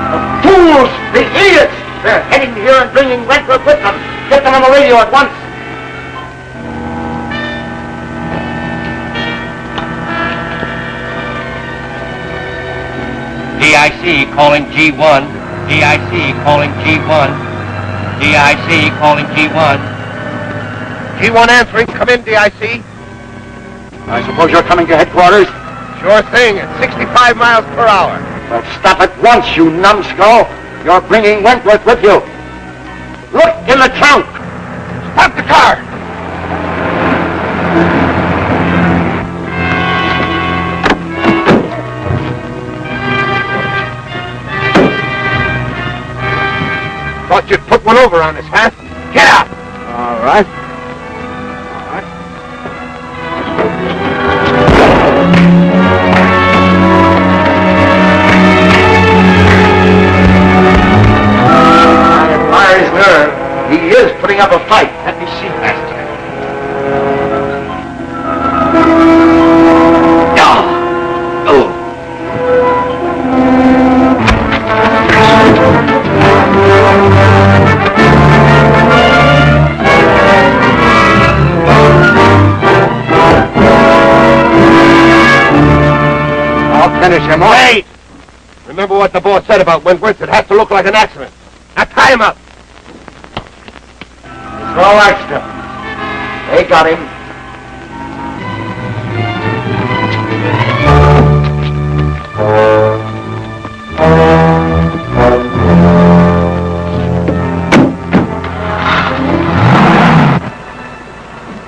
The fools! The idiots! They're heading here and bringing Wentworth with them. Get them on the radio at once. DIC calling G1. DIC calling G1. DIC calling G1. G1 answering. Come in, DIC. I suppose you're coming to headquarters? Sure thing. At 65 miles per hour. Well, stop at once, you numbskull. You're bringing Wentworth with you. Look in the trunk. Stop the car. Thought you'd put one over on us, huh? Get out! All right. I admire his nerve. He is putting up a fight. Let me see, Master. Finish him off. Wait! Remember what the boss said about Wentworth? It has to look like an accident. Now tie him up. It's all right, still. They got him.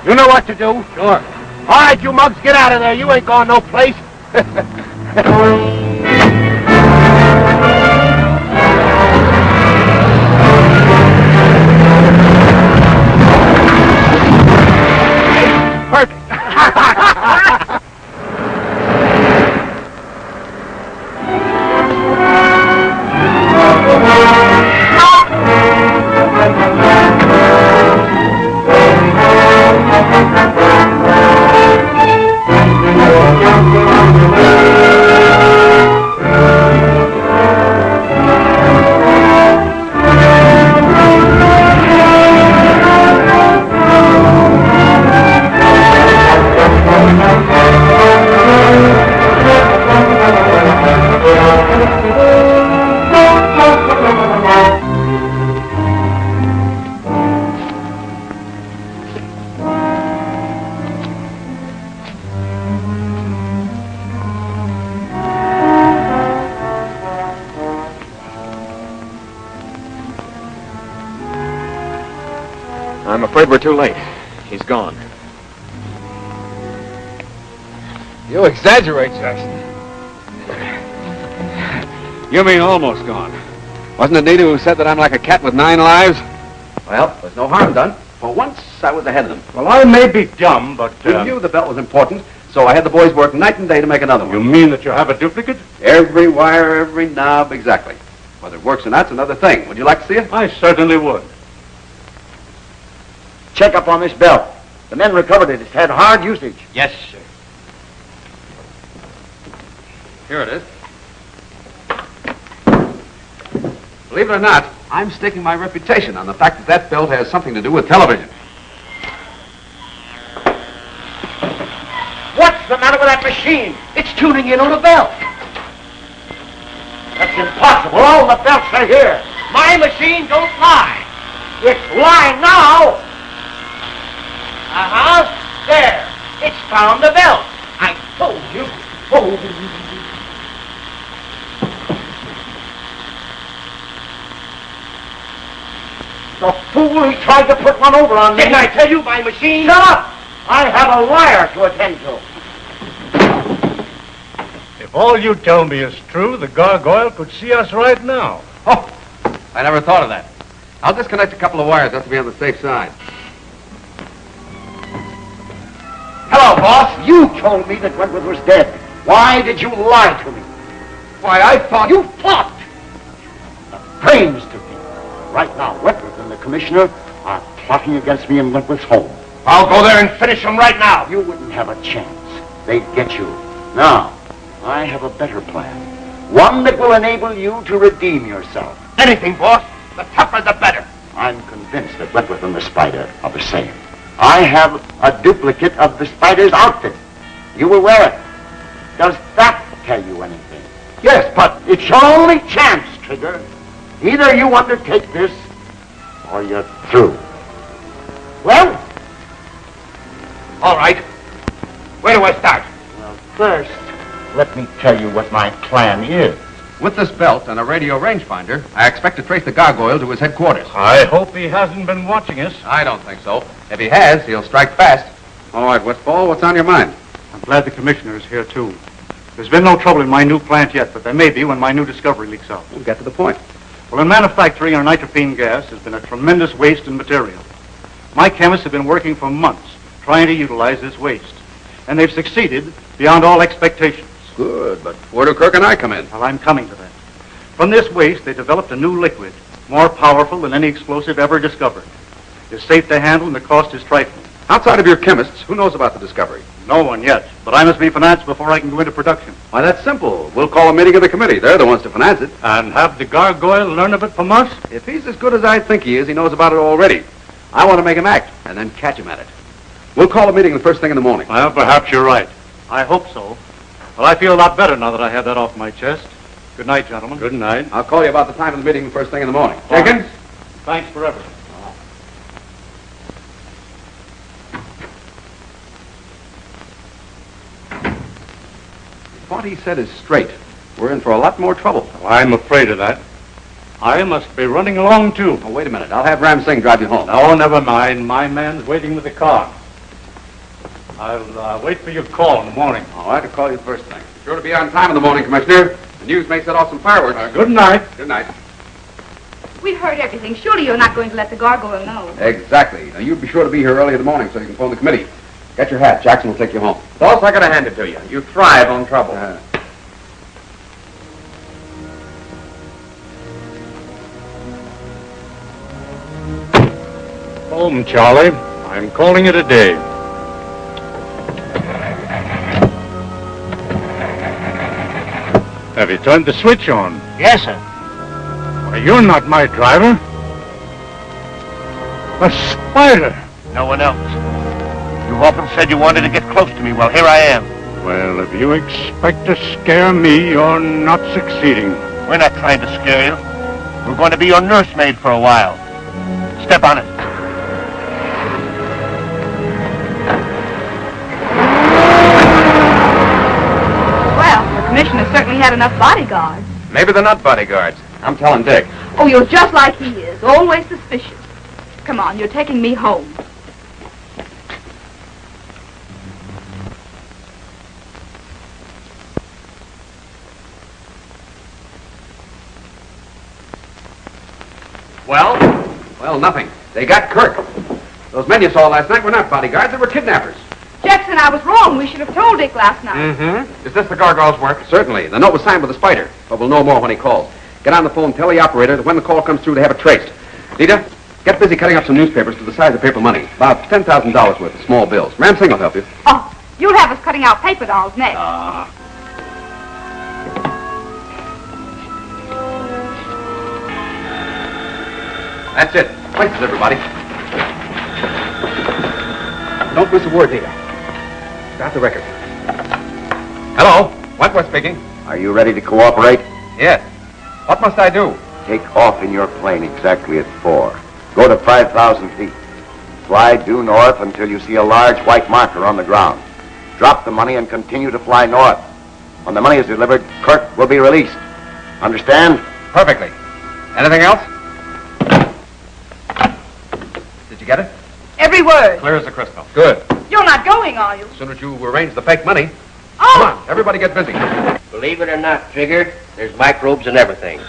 You know what to do? Sure. All right, you mugs, get out of there. You ain't going no place. Perfect. I'm afraid we're too late. He's gone. You exaggerate, Jackson. You mean almost gone. Wasn't it Nita who said that I'm like a cat with 9 lives? Well, there's no harm done. For once, I was ahead of them. Well, I may be dumb, but... We knew the belt was important, so I had the boys work night and day to make another one. You mean that you have a duplicate? Every wire, every knob, exactly. Whether it works or not's another thing. Would you like to see it? I certainly would. Check up on this belt. The men recovered it. It's had hard usage. Yes, sir. Here it is. Believe it or not, I'm staking my reputation on the fact that that belt has something to do with television. What's the matter with that machine? It's tuning in on a belt. That's impossible. All the belts are here. My machine don't lie. It's lying now. There. It's found the belt. I told you. Oh. The fool, he tried to put one over on me. Didn't I tell you my machine? Shut up! I have a liar to attend to. If all you tell me is true, the gargoyle could see us right now. Oh, I never thought of that. I'll disconnect a couple of wires just to be on the safe side. Hello, boss. You told me that Wentworth was dead. Why did you lie to me? Why, I thought... You thought! The brains to me. Right now, Wentworth and the commissioner are plotting against me in Wentworth's home. I'll go there and finish them right now. You wouldn't have a chance. They'd get you. Now, I have a better plan. One that will enable you to redeem yourself. Anything, boss. The tougher, the better. I'm convinced that Wentworth and the Spider are the same. I have a duplicate of the Spider's outfit. You will wear it. Does that tell you anything? Yes, but it's your only chance, Trigger. Either you undertake this, or you're through. Well? All right. Where do I start? Well, first, let me tell you what my plan is. With this belt and a radio rangefinder, I expect to trace the gargoyle to his headquarters. I hope he hasn't been watching us. I don't think so. If he has, he'll strike fast. All right, Westfall, what's on your mind? I'm glad the commissioner is here, too. There's been no trouble in my new plant yet, but there may be when my new discovery leaks out. We'll get to the point. Well, in manufacturing our nitropene gas has been a tremendous waste in material. My chemists have been working for months trying to utilize this waste, and they've succeeded beyond all expectations. Good, but where do Kirk and I come in? Well, I'm coming to that. From this waste, they developed a new liquid, more powerful than any explosive ever discovered. It's safe to handle, and the cost is trifling. Outside of your chemists, who knows about the discovery? No one yet, but I must be financed before I can go into production. Why, that's simple. We'll call a meeting of the committee. They're the ones to finance it. And have the gargoyle learn of it from us? If he's as good as I think he is, he knows about it already. I want to make him act, and then catch him at it. We'll call a meeting the first thing in the morning. Well, perhaps you're right. I hope so. Well, I feel a lot better now that I had that off my chest. Good night, gentlemen. Good night. I'll call you about the time of the meeting the first thing in the morning. All right. Jenkins? Thanks for everything. If what he said is straight, we're in for a lot more trouble. Well, I'm afraid of that. I must be running along, too. Oh, wait a minute. I'll have Ram Singh drive you home. No, never mind. My man's waiting with the car. I'll wait for your call in the morning. All right, I'll call you the first thing. Sure to be on time in the morning, Commissioner. The news may set off some fireworks. Good night. Good night. We've heard everything. Surely you're not going to let the gargoyle know. Exactly. Now, you be sure to be here early in the morning so you can phone the committee. Get your hat. Jackson will take you home. Boss, I gotta hand it to you. You thrive on trouble. Home, Charlie. I'm calling it a day. Have you turned the switch on? Yes, sir. Why, you're not my driver. A spider. No one else. You often said you wanted to get close to me. Well, here I am. Well, if you expect to scare me, you're not succeeding. We're not trying to scare you. We're going to be your nursemaid for a while. Step on it. Well, the commissioner certainly had enough bodyguards. Maybe they're not bodyguards. I'm telling Dick. Oh, you're just like he is, always suspicious. Come on, you're taking me home. Well, nothing. They got Kirk. Those men you saw last night were not bodyguards. They were kidnappers. Jackson, I was wrong. We should have told Dick last night. Mm-hmm. Is this the gargoyle's work? Certainly. The note was signed with the spider, but we'll know more when he calls. Get on the phone, tell the operator that when the call comes through, they have it traced. Lita, get busy cutting up some newspapers to the size of paper money. About $10,000 worth of small bills. Ram Singh will help you. Oh, you'll have us cutting out paper dolls next. That's it. Places, everybody. Don't miss a word, Lita. Start the record. Hello, Wentworth speaking. Are you ready to cooperate? Yes. What must I do? Take off in your plane exactly at 4. Go to 5,000 feet. Fly due north until you see a large white marker on the ground. Drop the money and continue to fly north. When the money is delivered, Kirk will be released. Understand? Perfectly. Anything else? Did you get it? Every word. Clear as a crystal. Good. You're not going, are you? As soon as you arrange the fake money. Oh! Come on, everybody get busy. Believe it or not, Trigger, there's microbes in everything.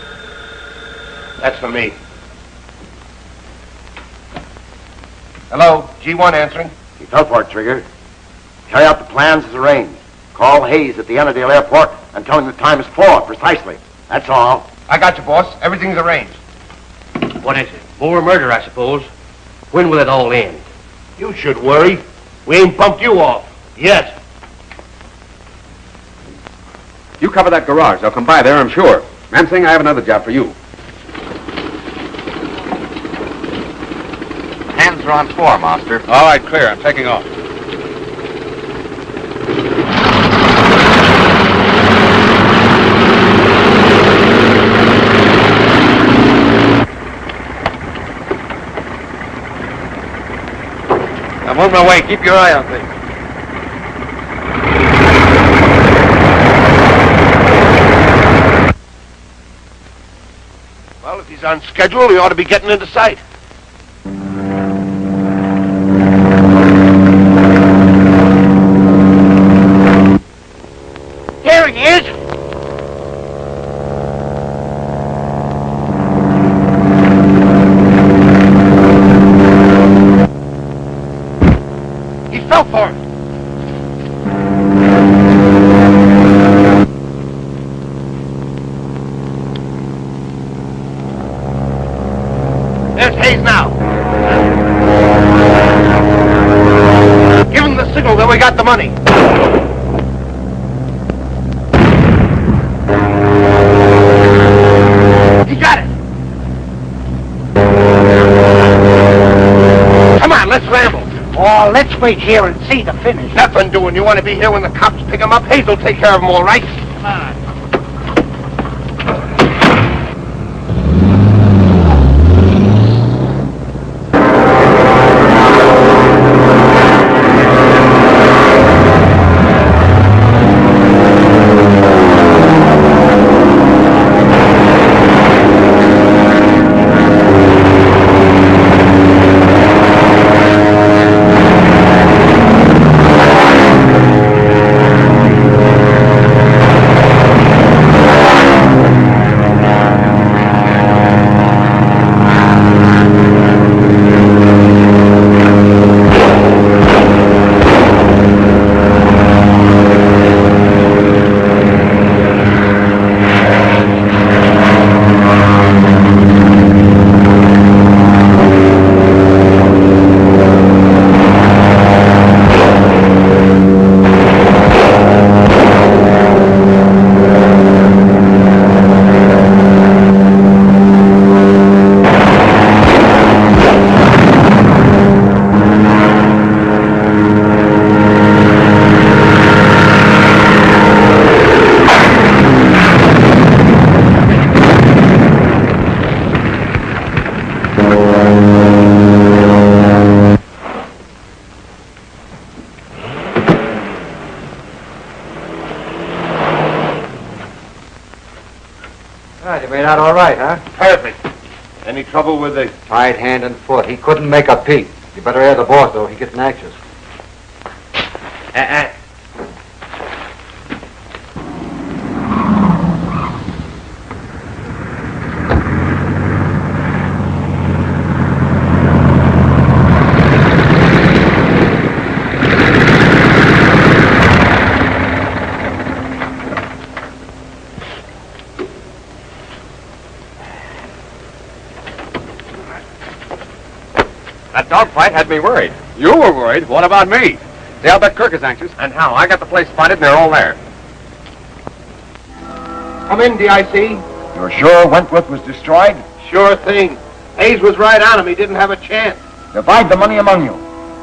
That's for me. Hello, G1 answering. He fell for it, Trigger. Carry out the plans as arranged. Call Hayes at the Annandale Airport and tell him the time is 4, precisely. That's all. I got you, boss. Everything's arranged. What is it? More murder, I suppose. When will it all end? You should worry. We ain't bumped you off. Yet. You cover that garage. They'll come by there, I'm sure. Man Singh, I have another job for you. Hands are on 4, Master. All right, clear. I'm taking off. I'm on my way. Keep your eye on things. Well, if he's on schedule, he ought to be getting into sight. Here he is. He fell for it. There's Hayes now. Give him the signal that we got the money. He got it. Come on, let's ramble. Oh, let's wait here and see the finish. Nothing doing. You want to be here when the cops pick him up? Hayes will take care of him, all right? Come on. You made out all right, huh? Perfect. Any trouble with the... Tied hand and foot. He couldn't make a peep. You better air the boss, though. He gets anxious. That dogfight had me worried. You were worried? What about me? See, I'll bet Kirk is anxious. And how? I got the place spotted and they're all there. Come in, DIC. You're sure Wentworth was destroyed? Sure thing. Hayes was right on him. He didn't have a chance. Divide the money among you.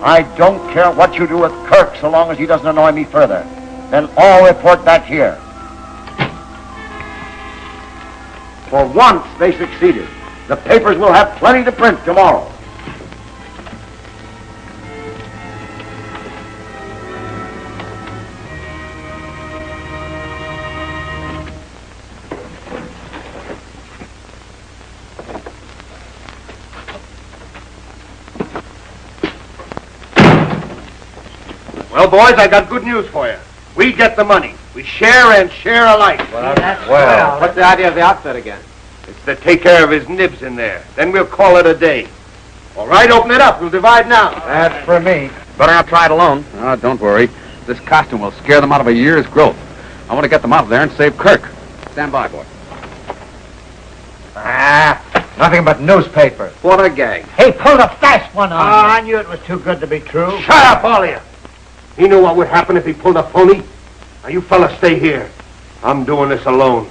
I don't care what you do with Kirk so long as he doesn't annoy me further. Then all report back here. For once, they succeeded. The papers will have plenty to print tomorrow. Well, boys, I got good news for you. We get the money. We share and share alike. Well, what's the idea of the outfit again? It's to take care of his nibs in there. Then we'll call it a day. All right, open it up. We'll divide now. That's for me. Better not try it alone. Oh, don't worry. This costume will scare them out of a year's growth. I want to get them out of there and save Kirk. Stand by, boy. Nothing but newspaper. What a gag. He pulled a fast one on me. I knew it was too good to be true. Shut up, all of you. He knew what would happen if he pulled a phony. Now, you fellas stay here. I'm doing this alone.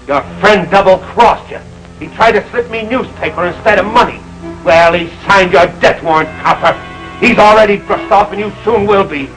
Your friend double-crossed you. He tried to slip me newspaper instead of money. Well, he signed your death warrant, copper. He's already brushed off, and you soon will be.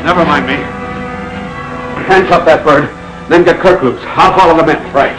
Never mind me. Hands up that bird. Then get Kirk loose. I'll follow the men. Right.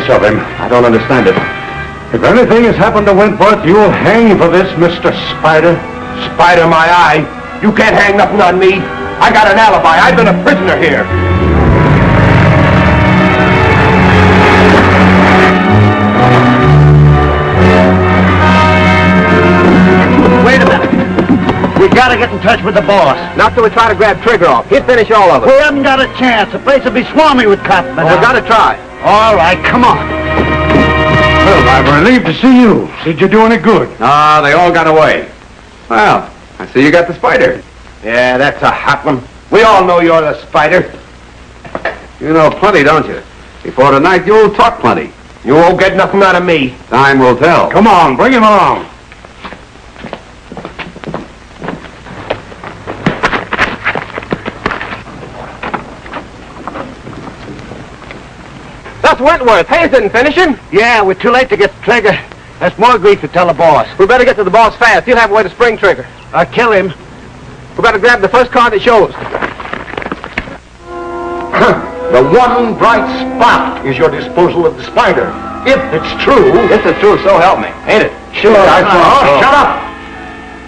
Of him. I don't understand it. If anything has happened to Wentworth, you'll hang for this, Mr. Spider. Spider my eye. You can't hang nothing on me. I got an alibi. I've been a prisoner here. Wait a minute. We gotta get in touch with the boss. Not till we try to grab Trigger off. He'll finish all of it. We haven't got a chance. The place will be swarming with cops. Well, we gotta try. All right, come on. Well, I'm relieved to see you. Said you're doing it good. Ah, they all got away. Well, I see you got the spider. Yeah, that's a hot one. We all know you're the Spider. You know plenty, don't you? Before tonight, you'll talk plenty. You won't get nothing out of me. Time will tell. Come on, bring him along. That's Wentworth. Hayes didn't finish him. Yeah, we're too late to get Trigger. That's more grief to tell the boss. We better get to the boss fast. He'll have a way to spring Trigger. Kill him. We better grab the first card that shows. The one bright spot is your disposal of the Spider. If it's true... If it's true, so help me. Ain't it? Sure, I saw. Oh, shut up!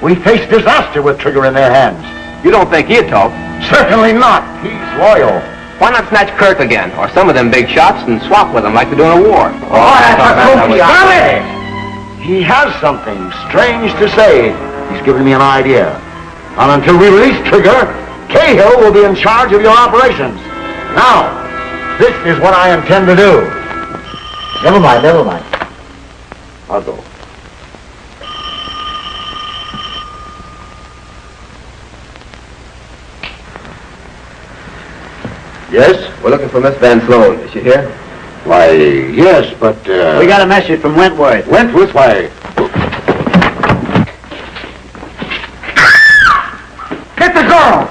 We face disaster with Trigger in their hands. You don't think he'd talk? Certainly not. He's loyal. Why not snatch Kirk again, or some of them big shots, and swap with them like they do in a war? Oh, that's a cookie. He has something strange to say. He's given me an idea. And until we release Trigger, Cahill will be in charge of your operations. Now, this is what I intend to do. Never mind. I'll go. Yes? We're looking for Miss Van Sloan. Is she here? Why, yes, but, We got a message from Wentworth. Wentworth, why... Get the girl!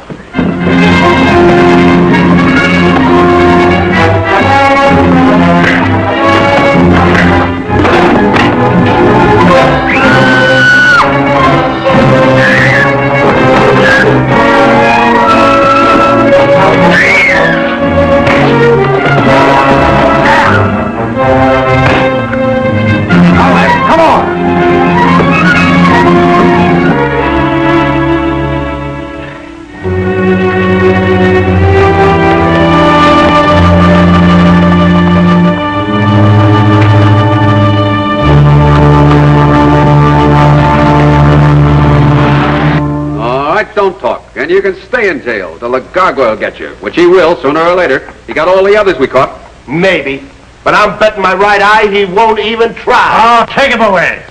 And you can stay in jail till the Gárgula gets you, which he will sooner or later. He got all the others we caught. Maybe. But I'm betting my right eye he won't even try. Oh, take him away.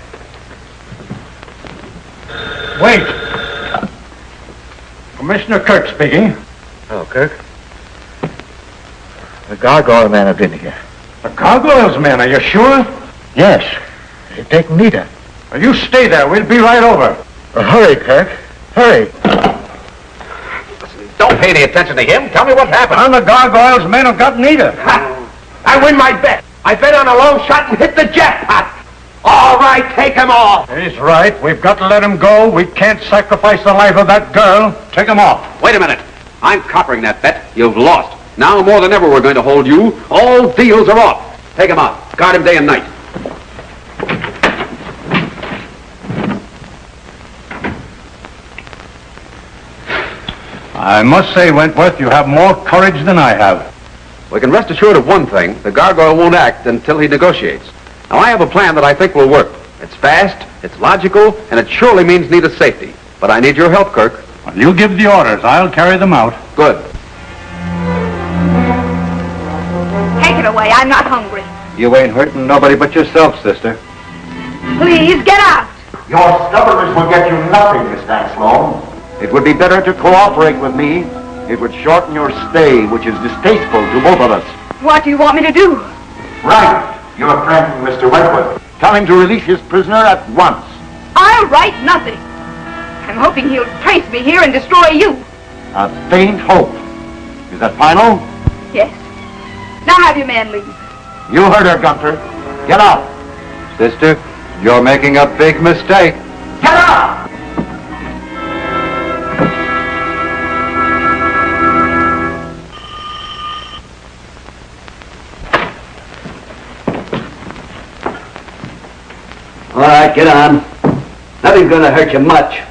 Wait. Commissioner Kirk speaking. Hello, Kirk. The Gárgula men have been here. The Gárgula's men, are you sure? Yes. They've taken Nita. Well, you stay there. We'll be right over. Hurry, Kirk. Hurry. Don't pay any attention to him. Tell me what happened. And the Gárgula's men have got Nita. I win my bet. I bet on a long shot and hit the jackpot. All right, take him off. He's right. We've got to let him go. We can't sacrifice the life of that girl. Take him off. Wait a minute. I'm coppering that bet. You've lost. Now more than ever we're going to hold you. All deals are off. Take him out. Guard him day and night. I must say, Wentworth, you have more courage than I have. We can rest assured of one thing. The Gárgula won't act until he negotiates. Now, I have a plan that I think will work. It's fast, it's logical, and it surely means Nita's safety. But I need your help, Kirk. Well, you give the orders. I'll carry them out. Good. Take it away. I'm not hungry. You ain't hurting nobody but yourself, sister. Please, get out. Your stubbornness will get you nothing, Miss Van Sloan. It would be better to cooperate with me. It would shorten your stay, which is distasteful to both of us. What do you want me to do? Right. Your friend, Mr. Wentworth. Tell him to release his prisoner at once. I'll write nothing. I'm hoping he'll trace me here and destroy you. A faint hope. Is that final? Yes. Now have your man leave. You heard her, Gunther. Get out. Sister, you're making a big mistake. Get out! All right, get on. Nothing's going to hurt you much.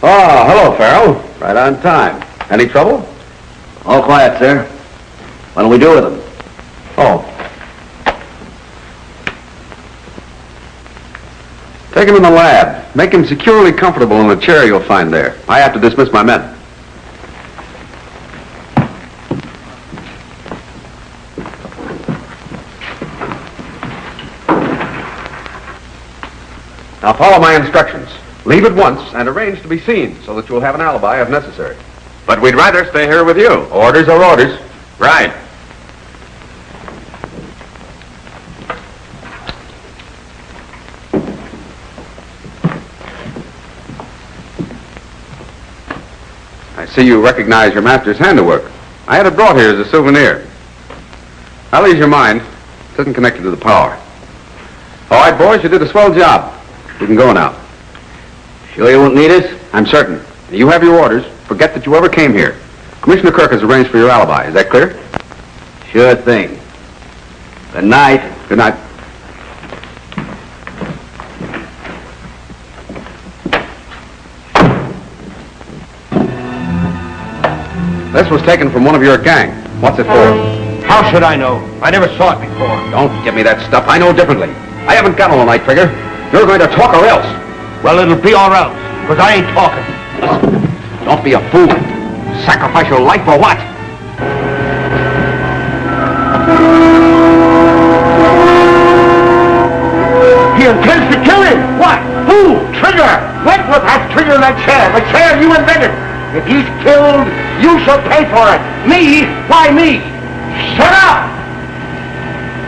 Oh, hello, Farrell. Right on time. Any trouble? All quiet, sir. What do we do with him? Oh. Take him in the lab. Make him securely comfortable in the chair you'll find there. I have to dismiss my men. Now follow my instructions. Leave at once and arrange to be seen so that you'll have an alibi if necessary. But we'd rather stay here with you. Orders are orders. Right. I see you recognize your master's handiwork. I had it brought here as a souvenir. I'll ease your mind. It isn't connected to the power. All right, boys, you did a swell job. We can go now. Sure you won't need us? I'm certain. You have your orders. Forget that you ever came here. Commissioner Kirk has arranged for your alibi. Is that clear? Sure thing. Good night. Good night. This was taken from one of your gang. What's it for? How should I know? I never saw it before. Don't give me that stuff. I know differently. I haven't got all night, Trigger. You're going to talk or else. Well, it'll be or else, because I ain't talking. Listen, don't be a fool. Sacrifice your life for what? He intends to kill him. What? Who? Trigger. Wentworth has Trigger in that chair. The chair you invented. If he's killed, you shall pay for it. Me? Why me? Shut up!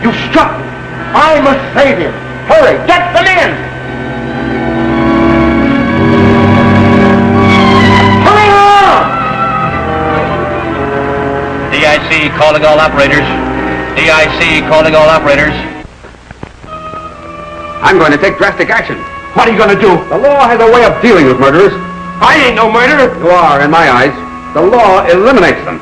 You struck me. I must save him. Hurry, get them in! Hurry on! DIC calling all operators. DIC calling all operators. I'm going to take drastic action. What are you going to do? The law has a way of dealing with murderers. I ain't no murderer. You are, in my eyes. The law eliminates them.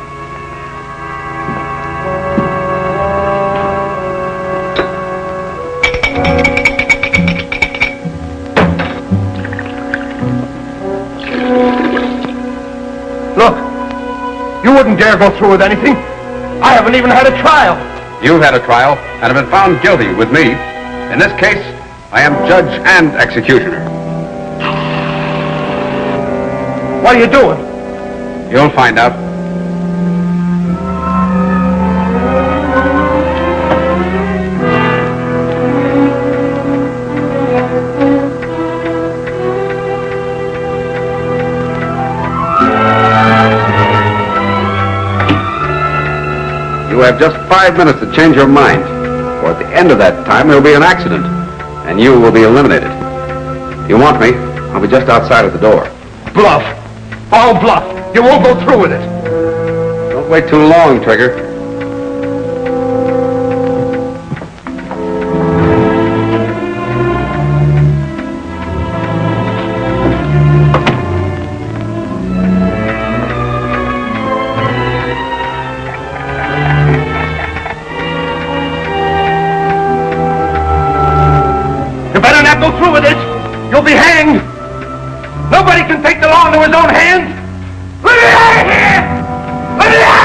Look, you wouldn't dare go through with anything. I haven't even had a trial. You've had a trial and have been found guilty with me. In this case, I am judge and executioner. What are you doing? You'll find out. You have just 5 minutes to change your mind. For at the end of that time, there will be an accident, and you will be eliminated. If you want me, I'll be just outside of the door. Bluff. All bluff. You won't go through with it. Don't wait too long, Trigger. Go through with it. You'll be hanged. Nobody can take the law into his own hands. Let me out of here! Let me out!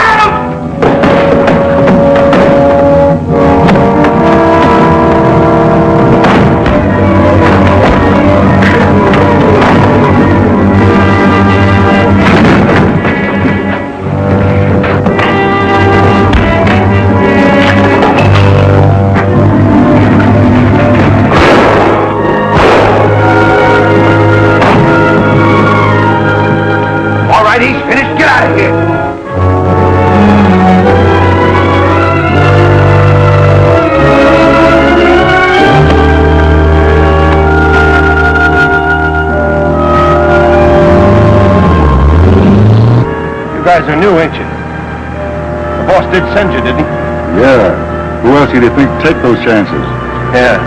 He's finished. Get out of here. You guys are new, ain't you? The boss did send you, didn't he? Yeah. Who else do you think take those chances? Yeah.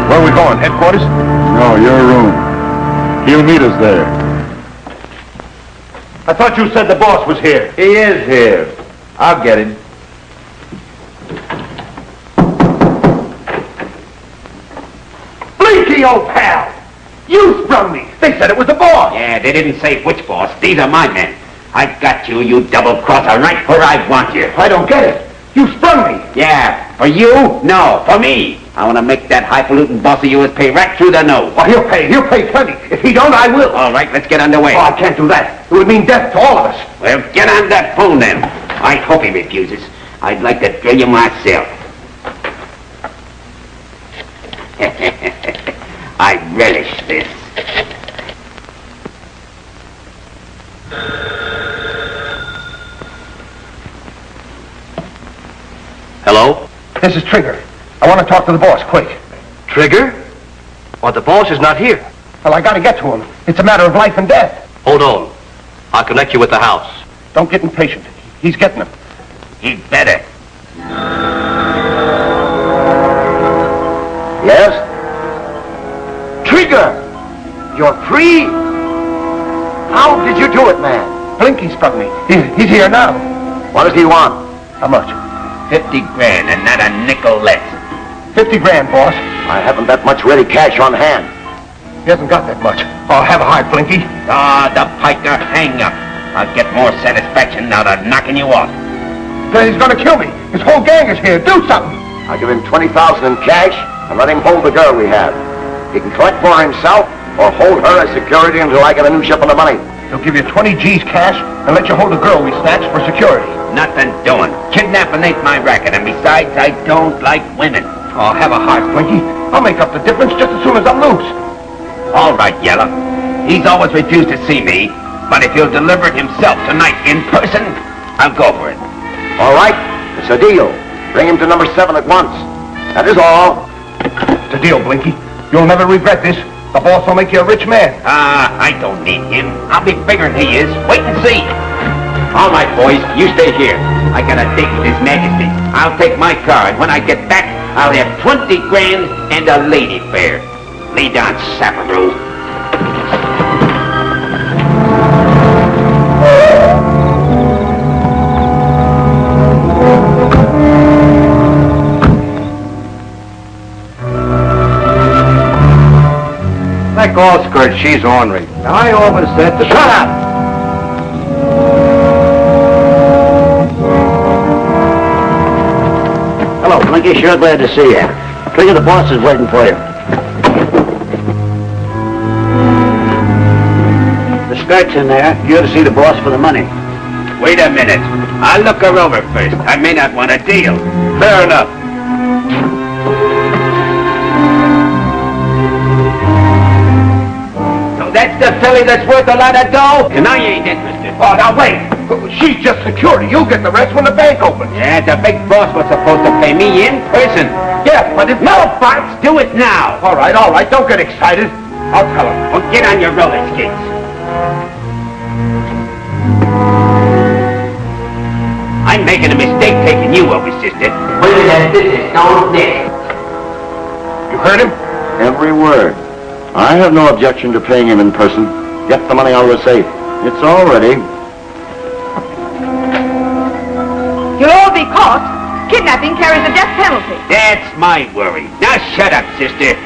Where are we going? Headquarters? No, your room. He'll meet us there. I thought you said the boss was here. He is here. I'll get him. Blinky, old pal! You sprung me. They said it was the boss. Yeah, they didn't say which boss. These are my men. I got you, you double-crosser, right where I want you. I don't get it. You sprung me. Yeah, for you? No, for me. I want to make that highfalutin boss of yours pay right through the nose. Well, he'll pay. He'll pay plenty. If he don't, I will. All right, let's get underway. Oh, I can't do that. It would mean death to all of us. Well, get on that phone then. I hope he refuses. I'd like to drill you myself. I relish this. Hello? This is Trigger. I want to talk to the boss, quick. Trigger? Well, the boss is not here. Well, I got to get to him. It's a matter of life and death. Hold on. I'll connect you with the house. Don't get impatient. He's getting them. He'd better. Yes? Trigger! You're free? How did you do it, man? Blinky sprung me. He's here now. What does he want? How much? 50 grand and not a nickel less. 50 grand, boss. I haven't that much ready cash on hand. He hasn't got that much. Oh, have a heart, Blinky. Ah, the piker, hang up. I'll get more satisfaction out of knocking you off. Then he's going to kill me. His whole gang is here. Do something. I'll give him 20,000 in cash and let him hold the girl we have. He can collect for himself or hold her as security until I get a new shipment of money. He'll give you 20 G's cash and let you hold the girl we snatched for security. Nothing doing. Kidnapping ain't my racket, and besides, I don't like women. Oh, have a heart, Blinky. I'll make up the difference just as soon as I'm loose. All right, Yellow. He's always refused to see me, but if he'll deliver it himself tonight in person, I'll go for it. All right, it's a deal. Bring him to number 7 at once. That is all. It's a deal, Blinky. You'll never regret this. The boss will make you a rich man. Ah, I don't need him. I'll be bigger than he is. Wait and see. All right, boys, you stay here. I got a date with His Majesty. I'll take my car, and when I get back, I'll have 20 grand and a lady fair. Lay down, Sapperoo. Like all skirts, she's ornery. I always said to... Shut up! Hello, Blinky. Sure glad to see you. Trigger, the boss is waiting for you. The skirt's in there. You're to see the boss for the money. Wait a minute. I'll look her over first. I may not want a deal. Fair enough. So that's the filly that's worth a lot of dough? And I ain't interested. Oh, now wait. She's just security. You'll get the rest when the bank opens. Yeah, the big boss was supposed to pay me in person. Yeah, but if... No, Fox, do it now. All right. Don't get excited. I'll tell her. Well, get on your roller skates. I'm making a mistake taking you over, sister. Put it as business, don't Nick. You heard him? Every word. I have no objection to paying him in person. Get the money out of the safe. It's all ready. You'll all be caught. Kidnapping carries a death penalty. That's my worry. Now shut up, sister.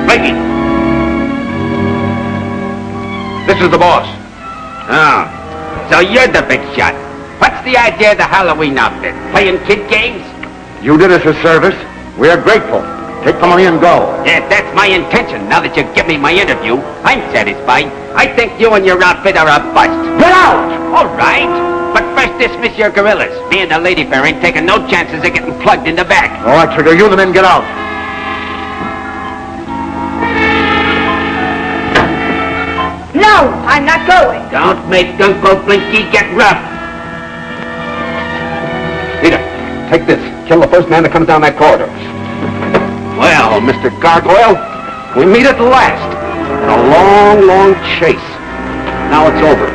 Ricky. This is the boss. Oh, so you're the big shot. What's the idea of the Halloween outfit? Playing kid games? You did us a service. We are grateful. Take the money and go. Yeah, that's my intention. Now that you give me my interview, I'm satisfied. I think you and your outfit are a bust. Get out! All right. But first dismiss your gorillas. Me and the lady fair ain't taking no chances of getting plugged in the back. All right, Trigger. You and the men get out. No, I'm not going. Don't make Uncle Blinky get rough. Peter, take this. Kill the first man that comes down that corridor. Well, Mr. Gargoyle, we meet at last. A long, long chase. Now it's over.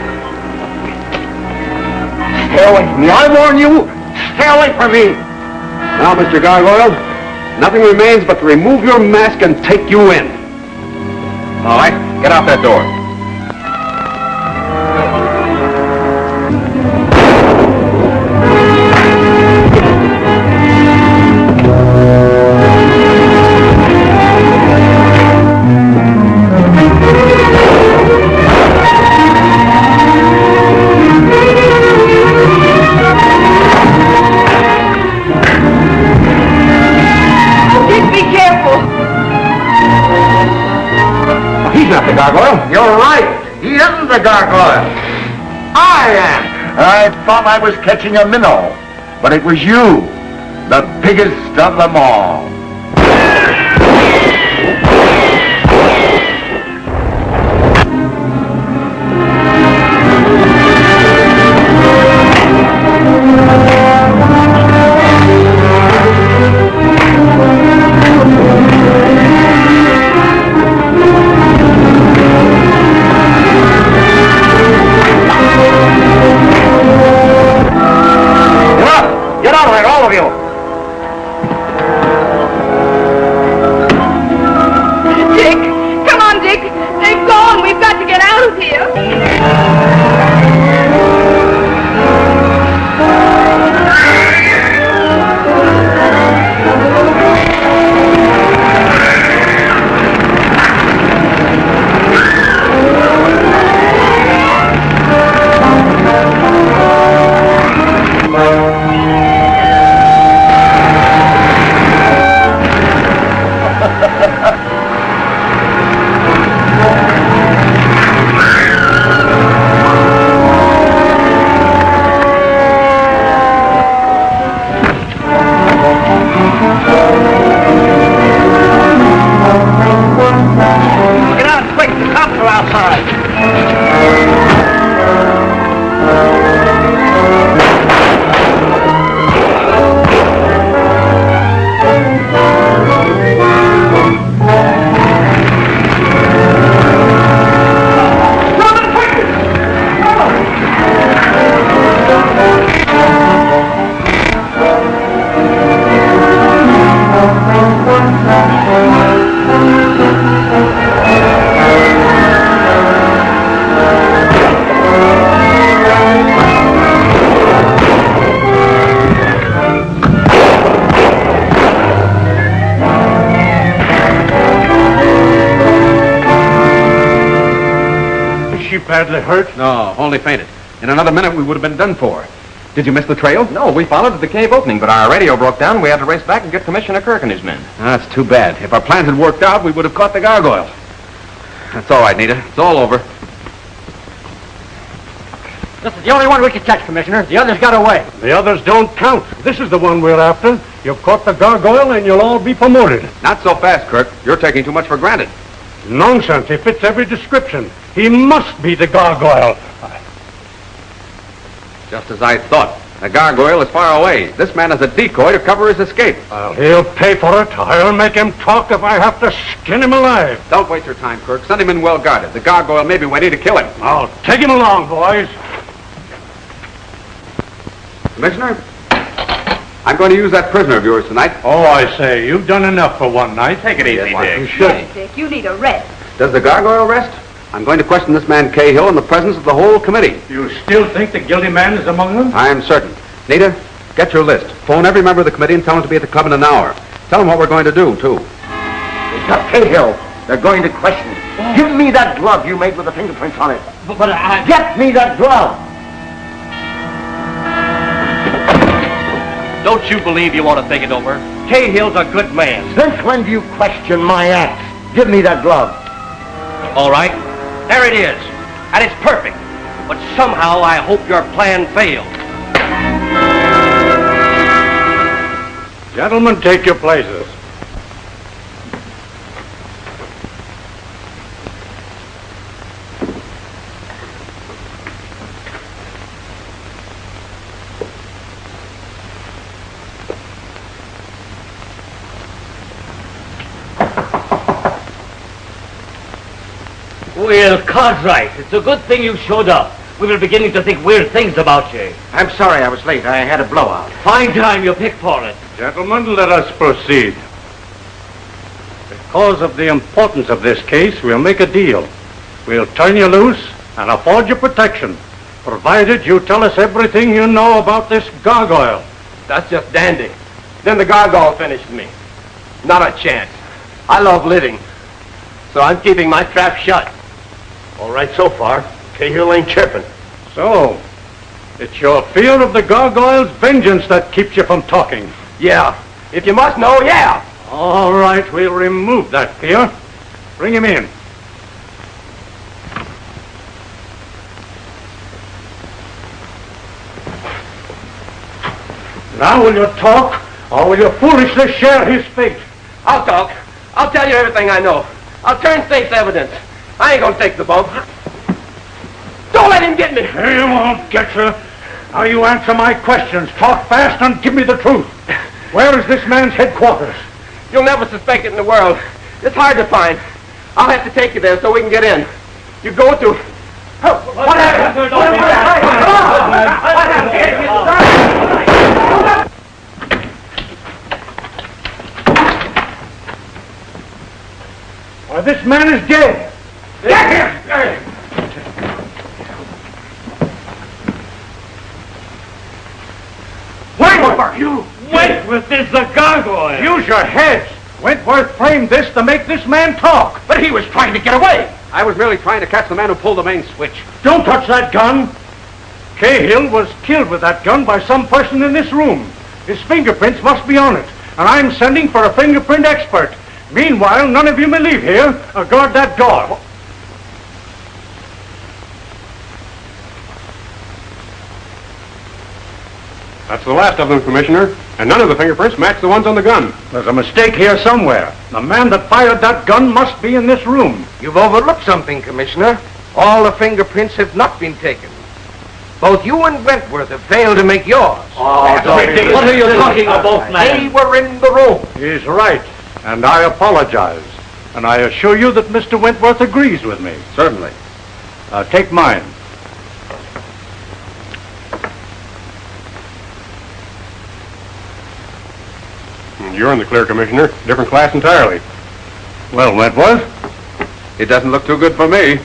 Stay away from me. I warn you. Stay away from me. Now, Mr. Gargoyle, nothing remains but to remove your mask and take you in. All right, get out that door. Gargoyle? You're right. He isn't the gargoyle. I am. I thought I was catching a minnow, but it was you, the biggest of them all. badly hurt? No, only fainted. In another minute, we would have been done for. Did you miss the trail? No, we followed to the cave opening, but our radio broke down. We had to race back and get Commissioner Kirk and his men. That's too bad. If our plans had worked out, we would have caught the gargoyle. That's all right, Nita. It's all over. This is the only one we can catch, Commissioner. The others got away. The others don't count. This is the one we're after. You've caught the gargoyle and you'll all be promoted. Not so fast, Kirk. You're taking too much for granted. Nonsense. He fits every description. He must be the gargoyle. Just as I thought. The gargoyle is far away. This man is a decoy to cover his escape. Well, he'll pay for it. I'll make him talk if I have to skin him alive. Don't waste your time, Kirk. Send him in well guarded. The gargoyle may be waiting to kill him. I'll take him along, boys. Commissioner, I'm going to use that prisoner of yours tonight. Oh, I say, you've done enough for one night. Take it easy, Dick. You should. Dick, you need a rest. Does the gargoyle rest? I'm going to question this man Cahill in the presence of the whole committee. You still think the guilty man is among them? I am certain. Nita, get your list. Phone every member of the committee and tell them to be at the club in an hour. Tell them what we're going to do, too. It's not Cahill. They're going to question it. Give me that glove you made with the fingerprints on it. But I... Get me that glove. Don't you believe you want to think it over? Cahill's a good man. Since when do you question my acts? Give me that glove. All right. There it is. And it's perfect. But somehow I hope your plan failed. Gentlemen, take your places. Well, Cartwright, it's a good thing you showed up. We were beginning to think weird things about you. I'm sorry I was late. I had a blowout. Fine time you picked for it. Gentlemen, let us proceed. Because of the importance of this case, we'll make a deal. We'll turn you loose and afford you protection, provided you tell us everything you know about this gargoyle. That's just dandy. Then the gargoyle finished me. Not a chance. I love living. So I'm keeping my trap shut. All right so far. Cahill ain't chirping. So, it's your fear of the gargoyle's vengeance that keeps you from talking. Yeah. If you must know, yeah. All right, we'll remove that fear. Bring him in. Now will you talk, or will you foolishly share his fate? I'll talk. I'll tell you everything I know. I'll turn state's evidence. I ain't gonna take the bump. Don't let him get me. He won't get you. Now you answer my questions. Talk fast and give me the truth. Where is this man's headquarters? You'll never suspect it in the world. It's hard to find. I'll have to take you there so we can get in. You go to... What happened? Why, this man is dead. Get here! Wentworth! You! Wentworth is the gargoyle! Use your heads! Wentworth framed this to make this man talk. But he was trying to get away. I was merely trying to catch the man who pulled the main switch. Don't touch that gun! Cahill was killed with that gun by some person in this room. His fingerprints must be on it, and I'm sending for a fingerprint expert. Meanwhile, none of you may leave here or guard that door. That's the last of them, Commissioner. And none of the fingerprints match the ones on the gun. There's a mistake here somewhere. The man that fired that gun must be in this room. You've overlooked something, Commissioner. All the fingerprints have not been taken. Both you and Wentworth have failed to make yours. What are you talking about, man? They were in the room. He's right, and I apologize. And I assure you that Mr. Wentworth agrees with me. Certainly. Take mine. You're in the clear, Commissioner. Different class entirely. Well, Wentworth? It doesn't look too good for me.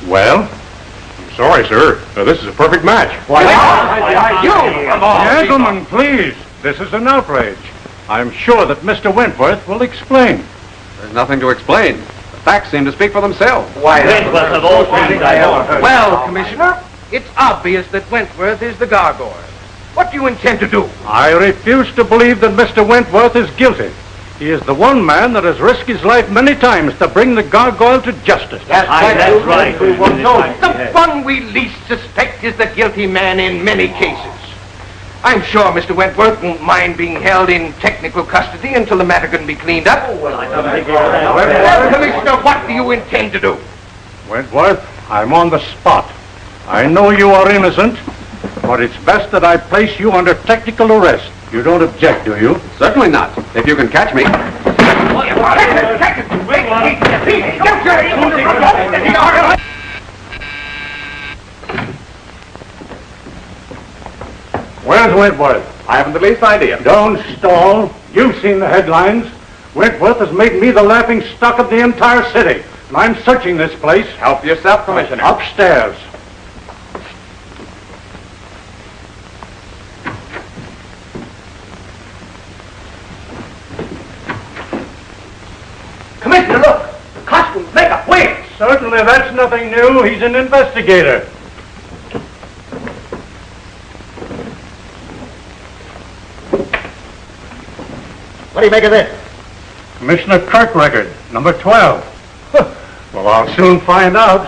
Well? I'm sorry, sir. This is a perfect match. Gentlemen, please. This is an outrage. I'm sure that Mr. Wentworth will explain. There's nothing to explain. The facts seem to speak for themselves. Why, Wentworth of all things I ever heard. well, Commissioner, it's obvious that Wentworth is the gargoyle. What do you intend to do? I refuse to believe that Mr. Wentworth is guilty. He is the one man that has risked his life many times to bring the gargoyle to justice. That's right. The one we least suspect is the guilty man in many cases. I'm sure Mr. Wentworth won't mind being held in technical custody until the matter can be cleaned up. Well, Commissioner, what do you intend to do? Wentworth, I'm on the spot. I know you are innocent, but it's best that I place you under technical arrest. You don't object, do you? Certainly not. If you can catch me. Where's Wentworth? I haven't the least idea. Don't stall. You've seen the headlines. Wentworth has made me the laughing stock of the entire city. And I'm searching this place. Help yourself, Commissioner. Upstairs. Commissioner, look! Costumes, makeup, wigs! Certainly, that's nothing new. He's an investigator. What do you make of this? Commissioner Kirk record, number 12. Well, I'll soon find out.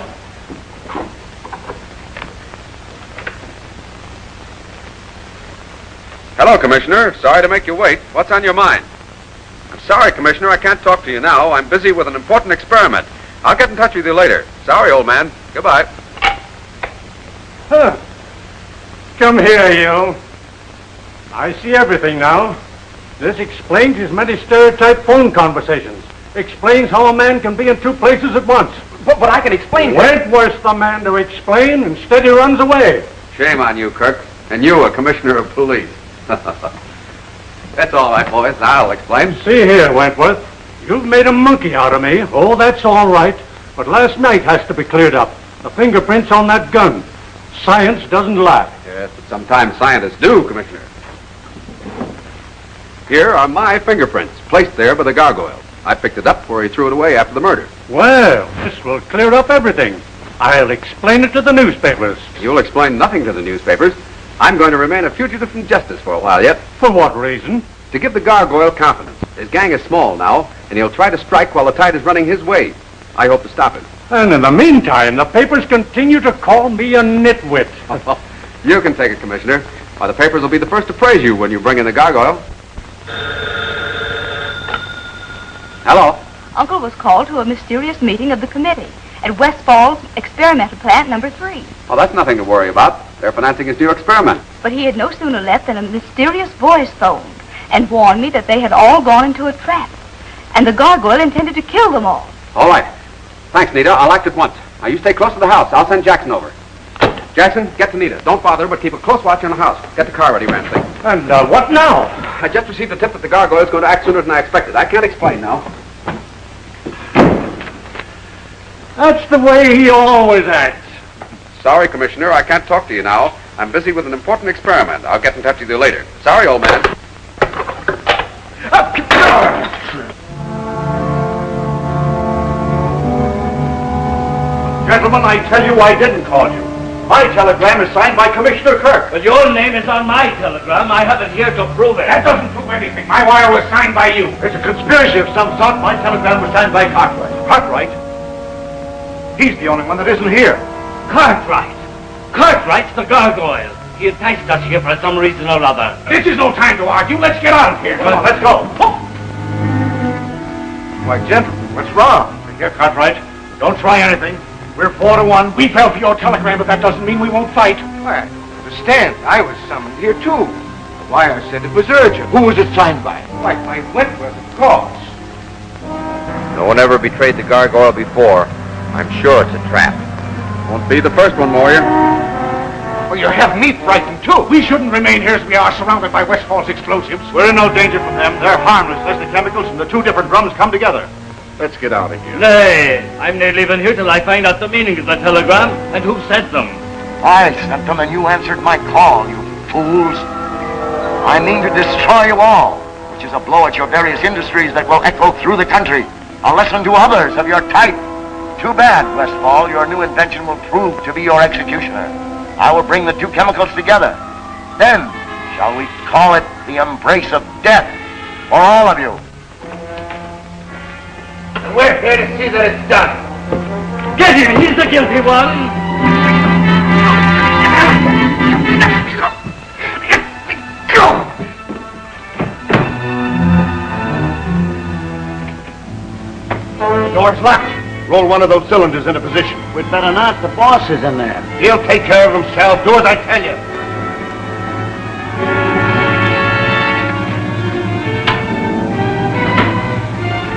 Hello, Commissioner. Sorry to make you wait. What's on your mind? I'm sorry, Commissioner. I can't talk to you now. I'm busy with an important experiment. I'll get in touch with you later. Sorry, old man. Goodbye. Huh. Come here, you. I see everything now. This explains his many stereotyped phone conversations. Explains how a man can be in two places at once. But I can explain. Wentworth's the man to explain. Instead, he runs away. Shame on you, Kirk. And you, a commissioner of police. That's all right, boys. I'll explain. See here, Wentworth. You've made a monkey out of me. Oh, that's all right. But last night has to be cleared up. The fingerprints on that gun. Science doesn't lie. Yes, but sometimes scientists do, Commissioner. Here are my fingerprints, placed there by the gargoyle. I picked it up where he threw it away after the murder. Well, this will clear up everything. I'll explain it to the newspapers. You'll explain nothing to the newspapers. I'm going to remain a fugitive from justice for a while yet. For what reason? To give the gargoyle confidence. His gang is small now, and he'll try to strike while the tide is running his way. I hope to stop him. And in the meantime, the papers continue to call me a nitwit. You can take it, Commissioner. Why, the papers will be the first to praise you when you bring in the gargoyle. Hello? Uncle was called to a mysterious meeting of the committee at Westfall's experimental plant number 3. Oh, that's nothing to worry about. They're financing his new experiment. But he had no sooner left than a mysterious voice phoned and warned me that they had all gone into a trap. And the gargoyle intended to kill them all. All right. Thanks, Nita. I'll act at once. Now, you stay close to the house. I'll send Jackson over. Jackson, get to Nita. Don't bother her, but keep a close watch on the house. Get the car ready, Ramsey. And what now? I just received a tip that the gargoyle's going to act sooner than I expected. I can't explain now. That's the way he always acts. Sorry, Commissioner. I can't talk to you now. I'm busy with an important experiment. I'll get in touch with you later. Sorry, old man. Gentlemen, I tell you I didn't call you. My telegram is signed by Commissioner Kirk. But your name is on my telegram. I have it here to prove it. That doesn't prove anything. My wire was signed by you. It's a conspiracy of some sort. My telegram was signed by Cartwright. Cartwright? He's the only one that isn't here. Cartwright. Cartwright's the gargoyle. He enticed us here for some reason or other. This is no time to argue. Let's get out of here. Come on, let's go. Why, gentlemen, what's wrong? Here, Cartwright. Don't try anything. We're 4-1. We fell for your telegram, but that doesn't mean we won't fight. Well, understand, I was summoned here, too. The wire said it was urgent. Who was it signed by? Why, by Wentworth, of course. No one ever betrayed the gargoyle before. I'm sure it's a trap. Won't be the first one, Warrior. Well, you have me frightened, too. We shouldn't remain here as we are, surrounded by Westfall's explosives. We're in no danger from them. They're harmless unless the chemicals from the two different drums come together. Let's get out of here. Nay, I'm not leaving here till I find out the meaning of the telegram and who sent them. I sent them and you answered my call, you fools. I mean to destroy you all. which is a blow at your various industries that will echo through the country. A lesson to others of your type. Too bad, Westfall, your new invention will prove to be your executioner. I will bring the two chemicals together. Then, shall we call it the embrace of death for all of you? And we're here to see that it's done. Get him! He's the guilty one! The door's locked. Roll one of those cylinders into position. We'd better not. The boss is in there. He'll take care of himself. Do as I tell you.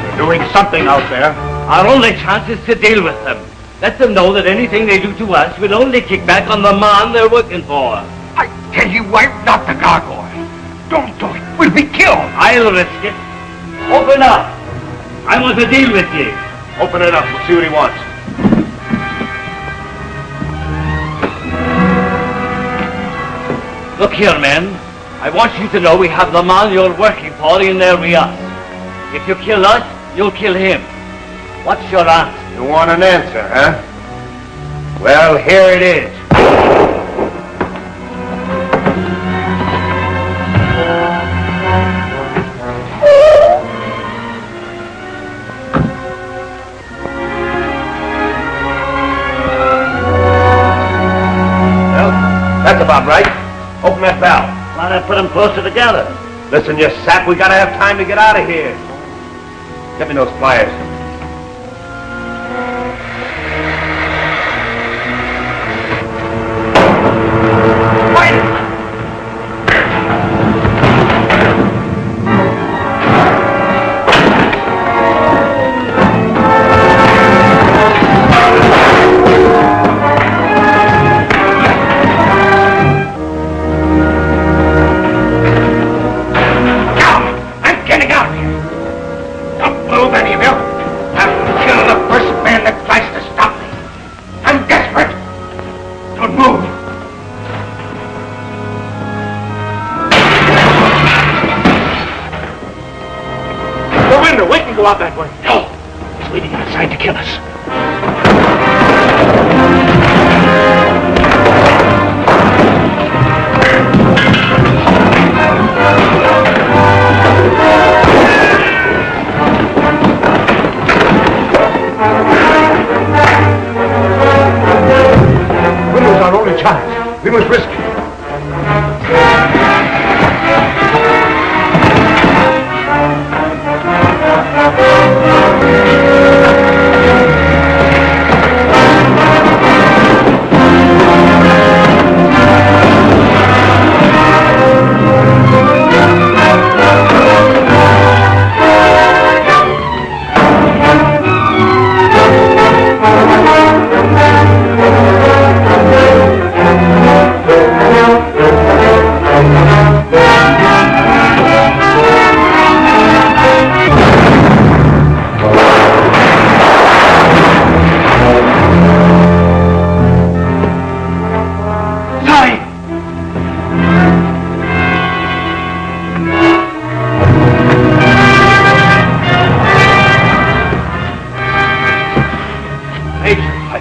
They're doing something out there. Our only chance is to deal with them. Let them know that anything they do to us will only kick back on the man they're working for. I tell you, I'm not the gargoyle. Don't do it. We'll be killed. I'll risk it. Open up. I want to deal with you. Open it up. We'll see what he wants. Look here, men. I want you to know we have the man you're working for in there with us. If you kill us, you'll kill him. What's your answer? You want an answer, huh? Well, here it is. That's about right. Open that valve. Why not put them closer together? Listen, you sap, we gotta have time to get out of here. Get me those pliers. Out that way. No. He's waiting outside to kill us. Window's our only chance. We must risk it.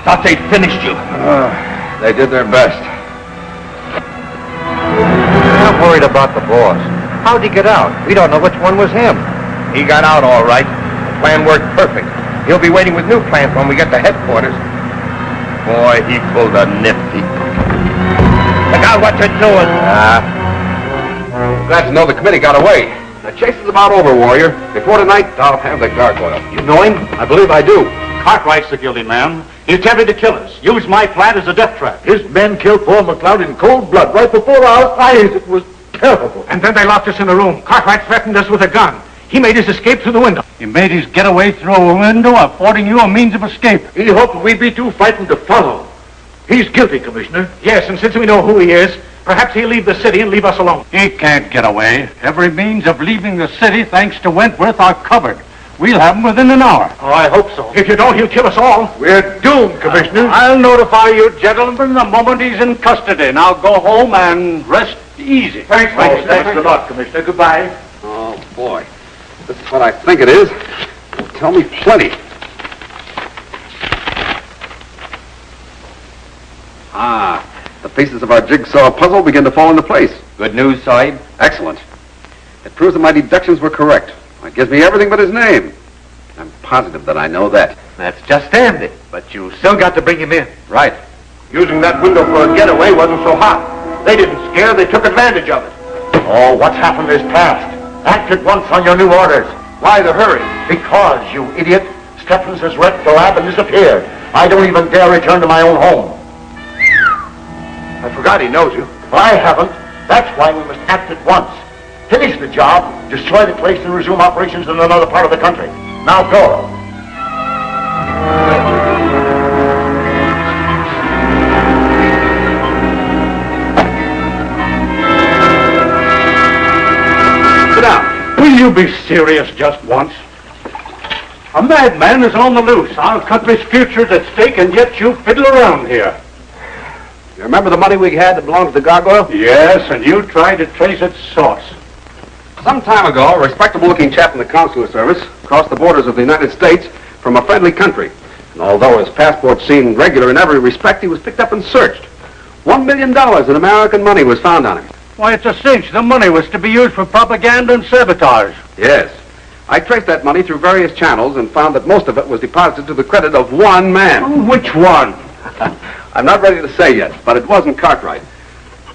Thought they'd finished you. They did their best. I'm worried about the boss. How'd he get out? We don't know which one was him. He got out all right. The plan worked perfect. He'll be waiting with new plans when we get to headquarters. Boy, he pulled a nifty. Look out what you're doing. Glad to know the committee got away. The chase is about over, warrior. Before tonight, I'll have the gargoyle. You know him? I believe I do. Cartwright's the guilty man. He attempted to kill us. Used my plant as a death trap. His men killed Paul McLeod in cold blood right before our eyes. It was terrible. And then they locked us in a room. Cartwright threatened us with a gun. He made his escape through the window. He made his getaway through a window, affording you a means of escape. He hoped we'd be too frightened to follow. He's guilty, Commissioner. Yes, and since we know who he is, perhaps he'll leave the city and leave us alone. He can't get away. Every means of leaving the city, thanks to Wentworth, are covered. We'll have him within an hour. Oh, I hope so. If you don't, he'll kill us all. We're doomed, Commissioner. I'll notify you, gentlemen, the moment he's in custody. Now go home and rest easy. Thanks a lot, Commissioner. Goodbye. Oh, boy. This is what I think it is. It'll tell me plenty. Ah, the pieces of our jigsaw puzzle begin to fall into place. Good news, Sahib? Excellent. It proves that my deductions were correct. It gives me everything but his name. I'm positive that I know that. That's just dandy. But you still got to bring him in. Right. Using that window for a getaway wasn't so hot. They didn't scare, they took advantage of it. Oh, what's happened is past. Act at once on your new orders. Why the hurry? Because, you idiot, Stephens has wrecked the lab and disappeared. I don't even dare return to my own home. I forgot he knows you. I haven't. That's why we must act at once. Finish the job, destroy the place, and resume operations in another part of the country. Now go. Sit down. Will you be serious just once? A madman is on the loose. Our country's future's at stake, and yet you fiddle around here. You remember the money we had that belonged to the Gargoyle? Yes, and you tried to trace its source. Some time ago, a respectable-looking chap in the consular service crossed the borders of the United States from a friendly country. And although his passport seemed regular in every respect, he was picked up and searched. $1 million in American money was found on him. Why, it's a cinch. The money was to be used for propaganda and sabotage. Yes. I traced that money through various channels and found that most of it was deposited to the credit of one man. Oh, which one? I'm not ready to say yet, but it wasn't Cartwright.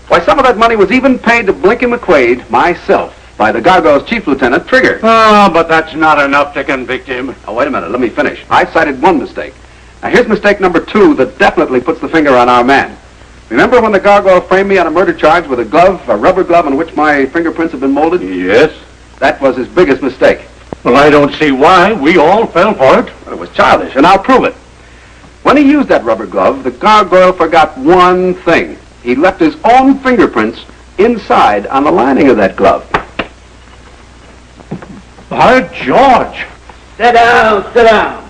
Why, some of that money was even paid to Blinky McQuaid, myself, by the Gargoyle's chief lieutenant, Trigger. Oh, but that's not enough to convict him. Oh, wait a minute. Let me finish. I cited one mistake. Now, here's mistake number 2 that definitely puts the finger on our man. Remember when the Gargoyle framed me on a murder charge with a rubber glove on which my fingerprints had been molded? Yes. That was his biggest mistake. Well, I don't see why. We all fell for it. But it was childish, and I'll prove it. When he used that rubber glove, the Gargoyle forgot one thing. He left his own fingerprints inside on the lining of that glove. By George! Sit down, sit down.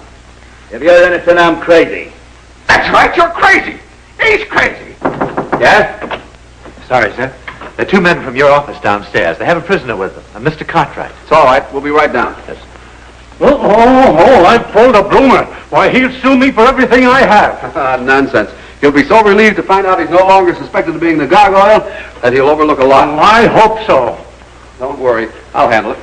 If you're innocent, I'm crazy. That's right, you're crazy. He's crazy. Yes? Sorry, sir. There are 2 men from your office downstairs. They have a prisoner with them, a Mr. Cartwright. It's all right. We'll be right down. Yes. I pulled a bloomer. Why, he'll sue me for everything I have. Nonsense. He'll be so relieved to find out he's no longer suspected of being the Gargoyle that he'll overlook a lot. I hope so. Don't worry. I'll handle it.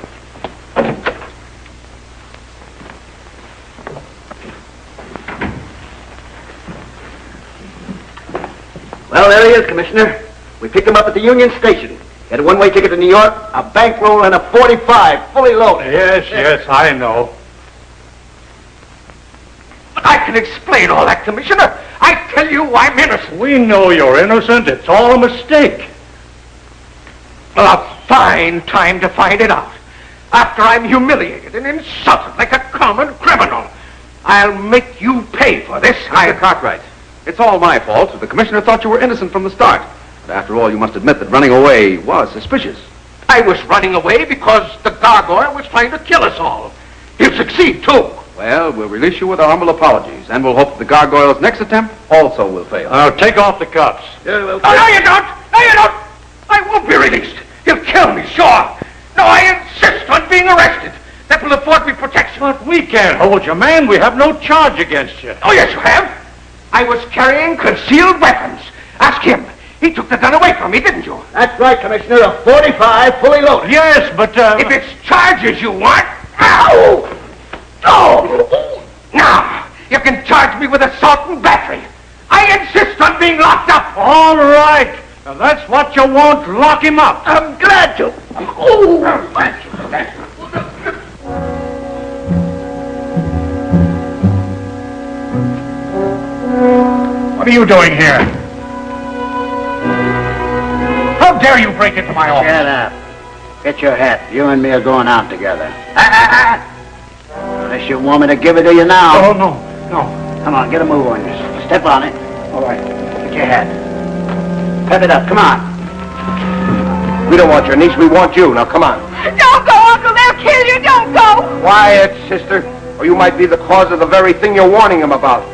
Well, there he is, Commissioner. We picked him up at the Union Station. He had a one-way ticket to New York, a bankroll, and a .45, fully loaded. Yes, I know. But I can explain all that, Commissioner. I tell you I'm innocent. We know you're innocent. It's all a mistake. Well, a fine time to find it out. After I'm humiliated and insulted like a common criminal. I'll make you pay for this. Mr. Cartwright, it's all my fault. The commissioner thought you were innocent from the start. But after all, you must admit that running away was suspicious. I was running away because the Gargoyle was trying to kill us all. He'll succeed, too. Well, we'll release you with our humble apologies, and we'll hope that the Gargoyle's next attempt also will fail. Take off the cuffs. No, you don't! No, you don't! I won't be released. He'll kill me, sure. No, I insist on being arrested. That will afford me protection. But we can't hold you, man. We have no charge against you. Oh, yes, you have. I was carrying concealed weapons. Ask him. He took the gun away from me, didn't you? That's right, Commissioner. A .45, fully loaded. Yes, but, If it's charges you want... Ow! Oh! Now, you can charge me with assault and battery. I insist on being locked up. All right. Now, that's what you want. Lock him up. I'm glad to. Oh, thank you. Thank you. What are you doing here? How dare you break into my office? Shut up. Get your hat. You and me are going out together. Unless you want me to give it to you now. Oh, no. Come on, get a move on you. Step on it. All right. Get your hat. Pep it up. Come on. We don't want your niece, we want you. Now, come on. Don't go, Uncle. They'll kill you. Don't go. Quiet, sister, or you might be the cause of the very thing you're warning him about.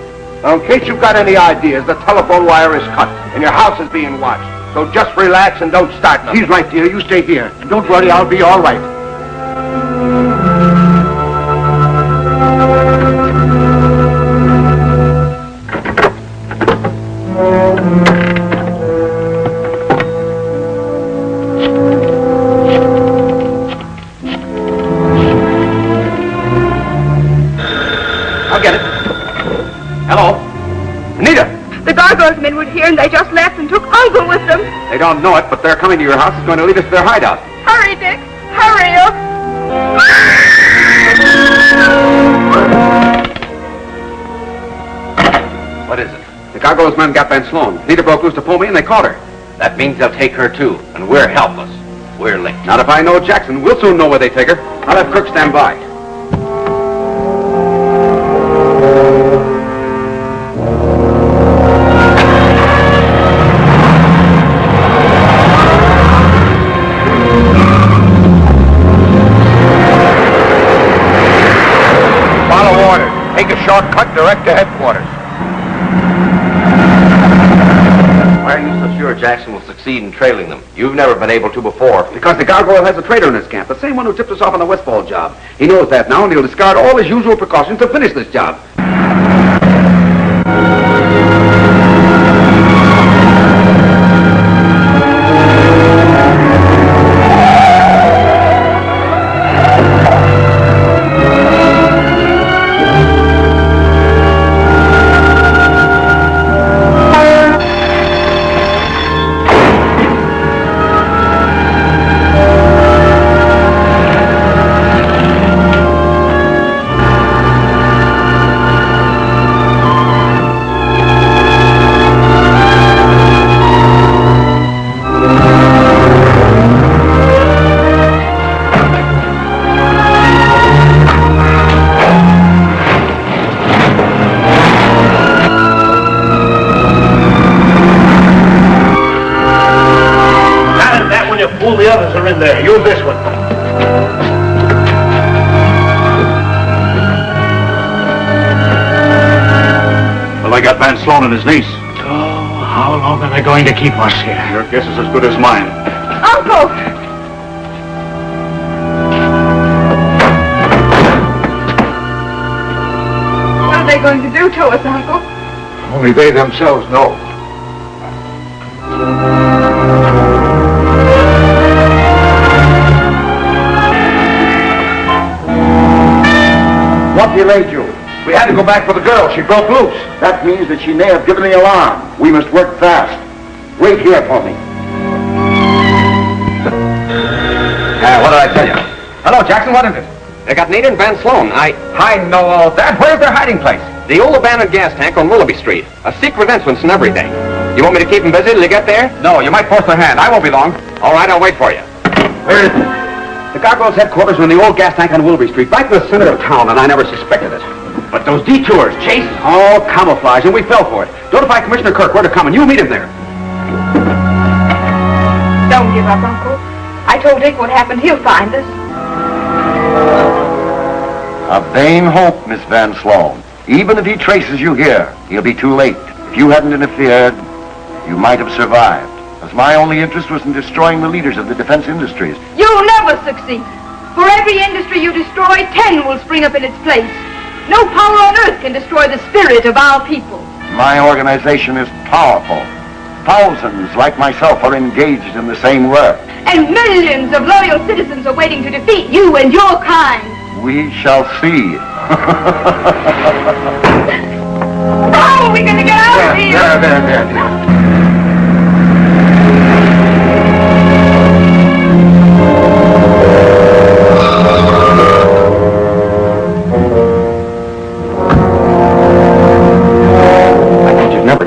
Now, in case you've got any ideas, the telephone wire is cut, and your house is being watched. So just relax and don't start nothing. He's right, dear. You stay here. Don't worry, I'll be all right. Hello? Anita! The gargoyles men were here and they just left and took Uncle with them. They don't know it, but they're coming to your house. It's going to lead us to their hideout. Hurry, Dick. Hurry up. What is it? The gargoyles men got Van Sloan. Anita broke loose to pull me and they caught her. That means they'll take her too, and we're helpless. We're licked. Not if I know Jackson. We'll soon know where they take her. I'll have Kirk stand by. Follow orders. Take a shortcut direct to headquarters. Why are you so sure Jackson will succeed in trailing them? You've never been able to before. Because the gargoyle has a traitor in his camp, the same one who tipped us off on the Westfall job. He knows that now, and he'll discard all his usual precautions to finish this job. All the others are in there. Use this one. Well, they got Van Sloan and his niece. Oh, how long are they going to keep us here? Your guess is as good as mine. Uncle! What are they going to do to us, Uncle? Only they themselves know. What delayed you? We had to go back for the girl. She broke loose. That means that she may have given the alarm. We must work fast. Wait here for me. What did I tell you? Hello, Jackson, what is it? They got Nita and Van Sloan. I know all that. Where's their hiding place? The old abandoned gas tank on Willoughby Street. A secret entrance and everything. You want me to keep them busy till you get there? No, you might force their hand. I won't be long. All right, I'll wait for you. Where is it? The gargoyles' headquarters are in the old gas tank on Willoughby Street, right in the center of town, and I never suspected it. But those detours, Chase, all camouflage, and we fell for it. Notify Commissioner Kirk where to come, and you'll meet him there. Don't give up, Uncle. I told Dick what happened. He'll find us. A vain hope, Miss Van Sloan. Even if he traces you here, he'll be too late. If you hadn't interfered, you might have survived. As my only interest was in destroying the leaders of the defense industries. You'll never succeed. For every industry you destroy, 10 will spring up in its place. No power on earth can destroy the spirit of our people. My organization is powerful. Thousands like myself are engaged in the same work. And millions of loyal citizens are waiting to defeat you and your kind. We shall see. How are we going to get out of here? There.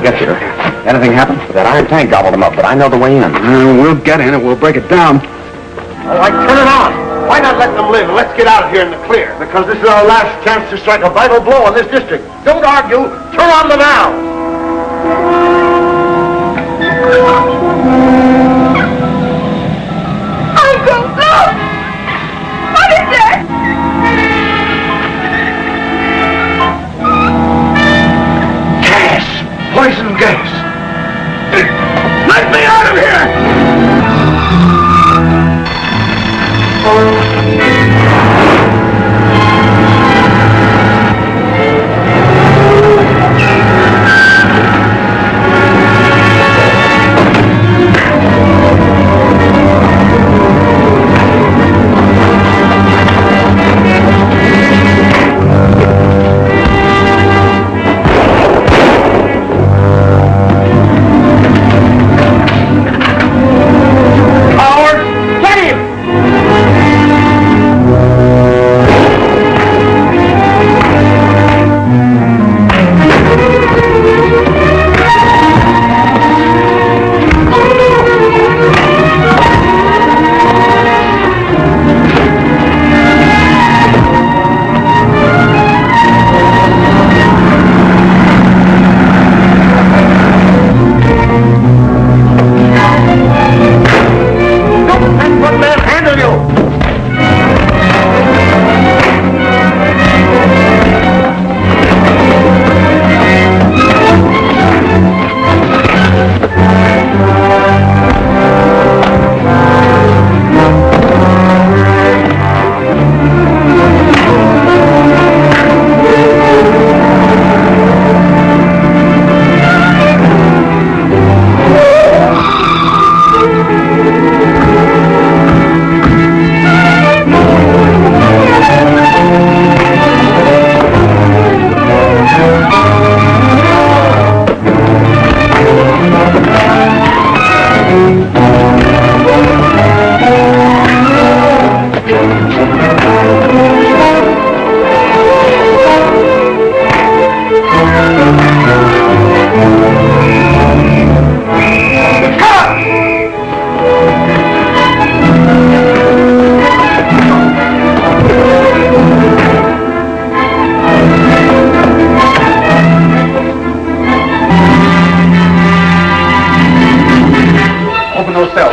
Get here. Anything happen? That iron tank gobbled them up, but I know the way in. We'll get in and we'll break it down. All right, turn it on. Why not let them live and let's get out of here in the clear? Because this is our last chance to strike a vital blow on this district. Don't argue. Turn on the valve. Uncle, look! What is that? Poison gas. Let me out of here.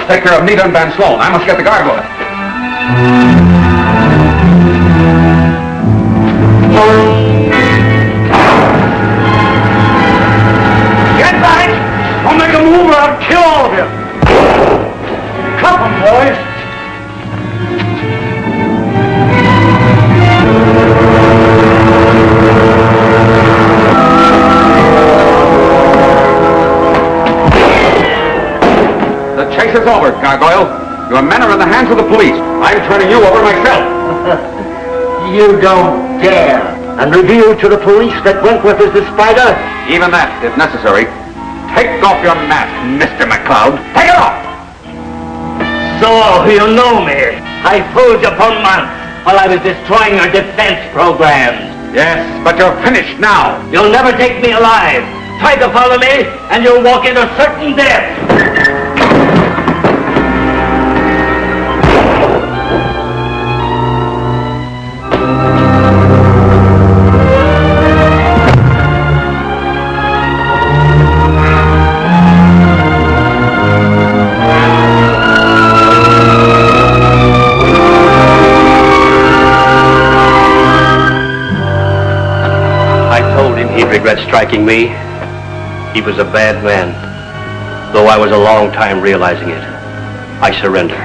must take care of Nita and Van Sloan. I must get the Gárgula. Get back! Don't make a move or I'll kill all of you! Cuff 'em, boys! The chase is over, Gargoyle. Your men are in the hands of the police. I'm turning you over myself. You don't dare. And reveal to the police that Wentworth is the spider? Even that, if necessary. Take off your mask, Mr. McCloud. Take it off! So, you know me. I fooled you for months while I was destroying your defense programs. Yes, but you're finished now. You'll never take me alive. Try to follow me, and you'll walk into certain death. He'd regret striking me. He was a bad man. Though I was a long time realizing it. I surrender.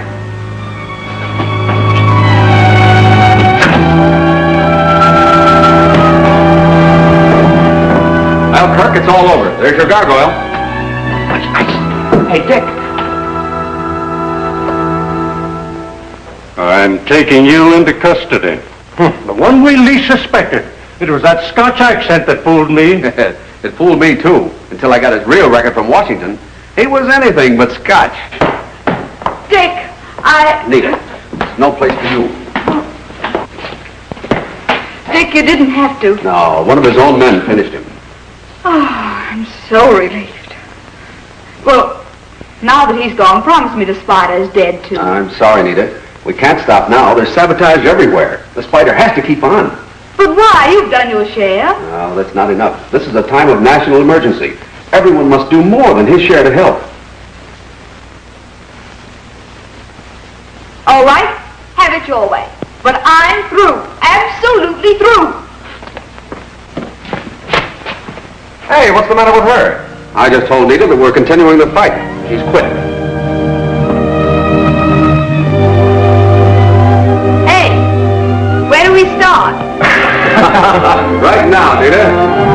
Well, Kirk, it's all over. There's your Gargoyle. Hey, Dick. I'm taking you into custody. The one we least suspected. It was that Scotch accent that fooled me. It fooled me, too, until I got his real record from Washington. He was anything but Scotch. Dick, Nita, it's no place for you. Dick, you didn't have to. No, one of his own men finished him. Oh, I'm so relieved. Well, now that he's gone, promise me the spider is dead, too. I'm sorry, Nita. We can't stop now. There's sabotage everywhere. The spider has to keep on. But why? You've done your share. No, that's not enough. This is a time of national emergency. Everyone must do more than his share to help. All right, have it your way. But I'm through. Absolutely through. Hey, what's the matter with her? I just told Nita that we're continuing the fight. She's quit. Hey, where do we start? Right now, Nita.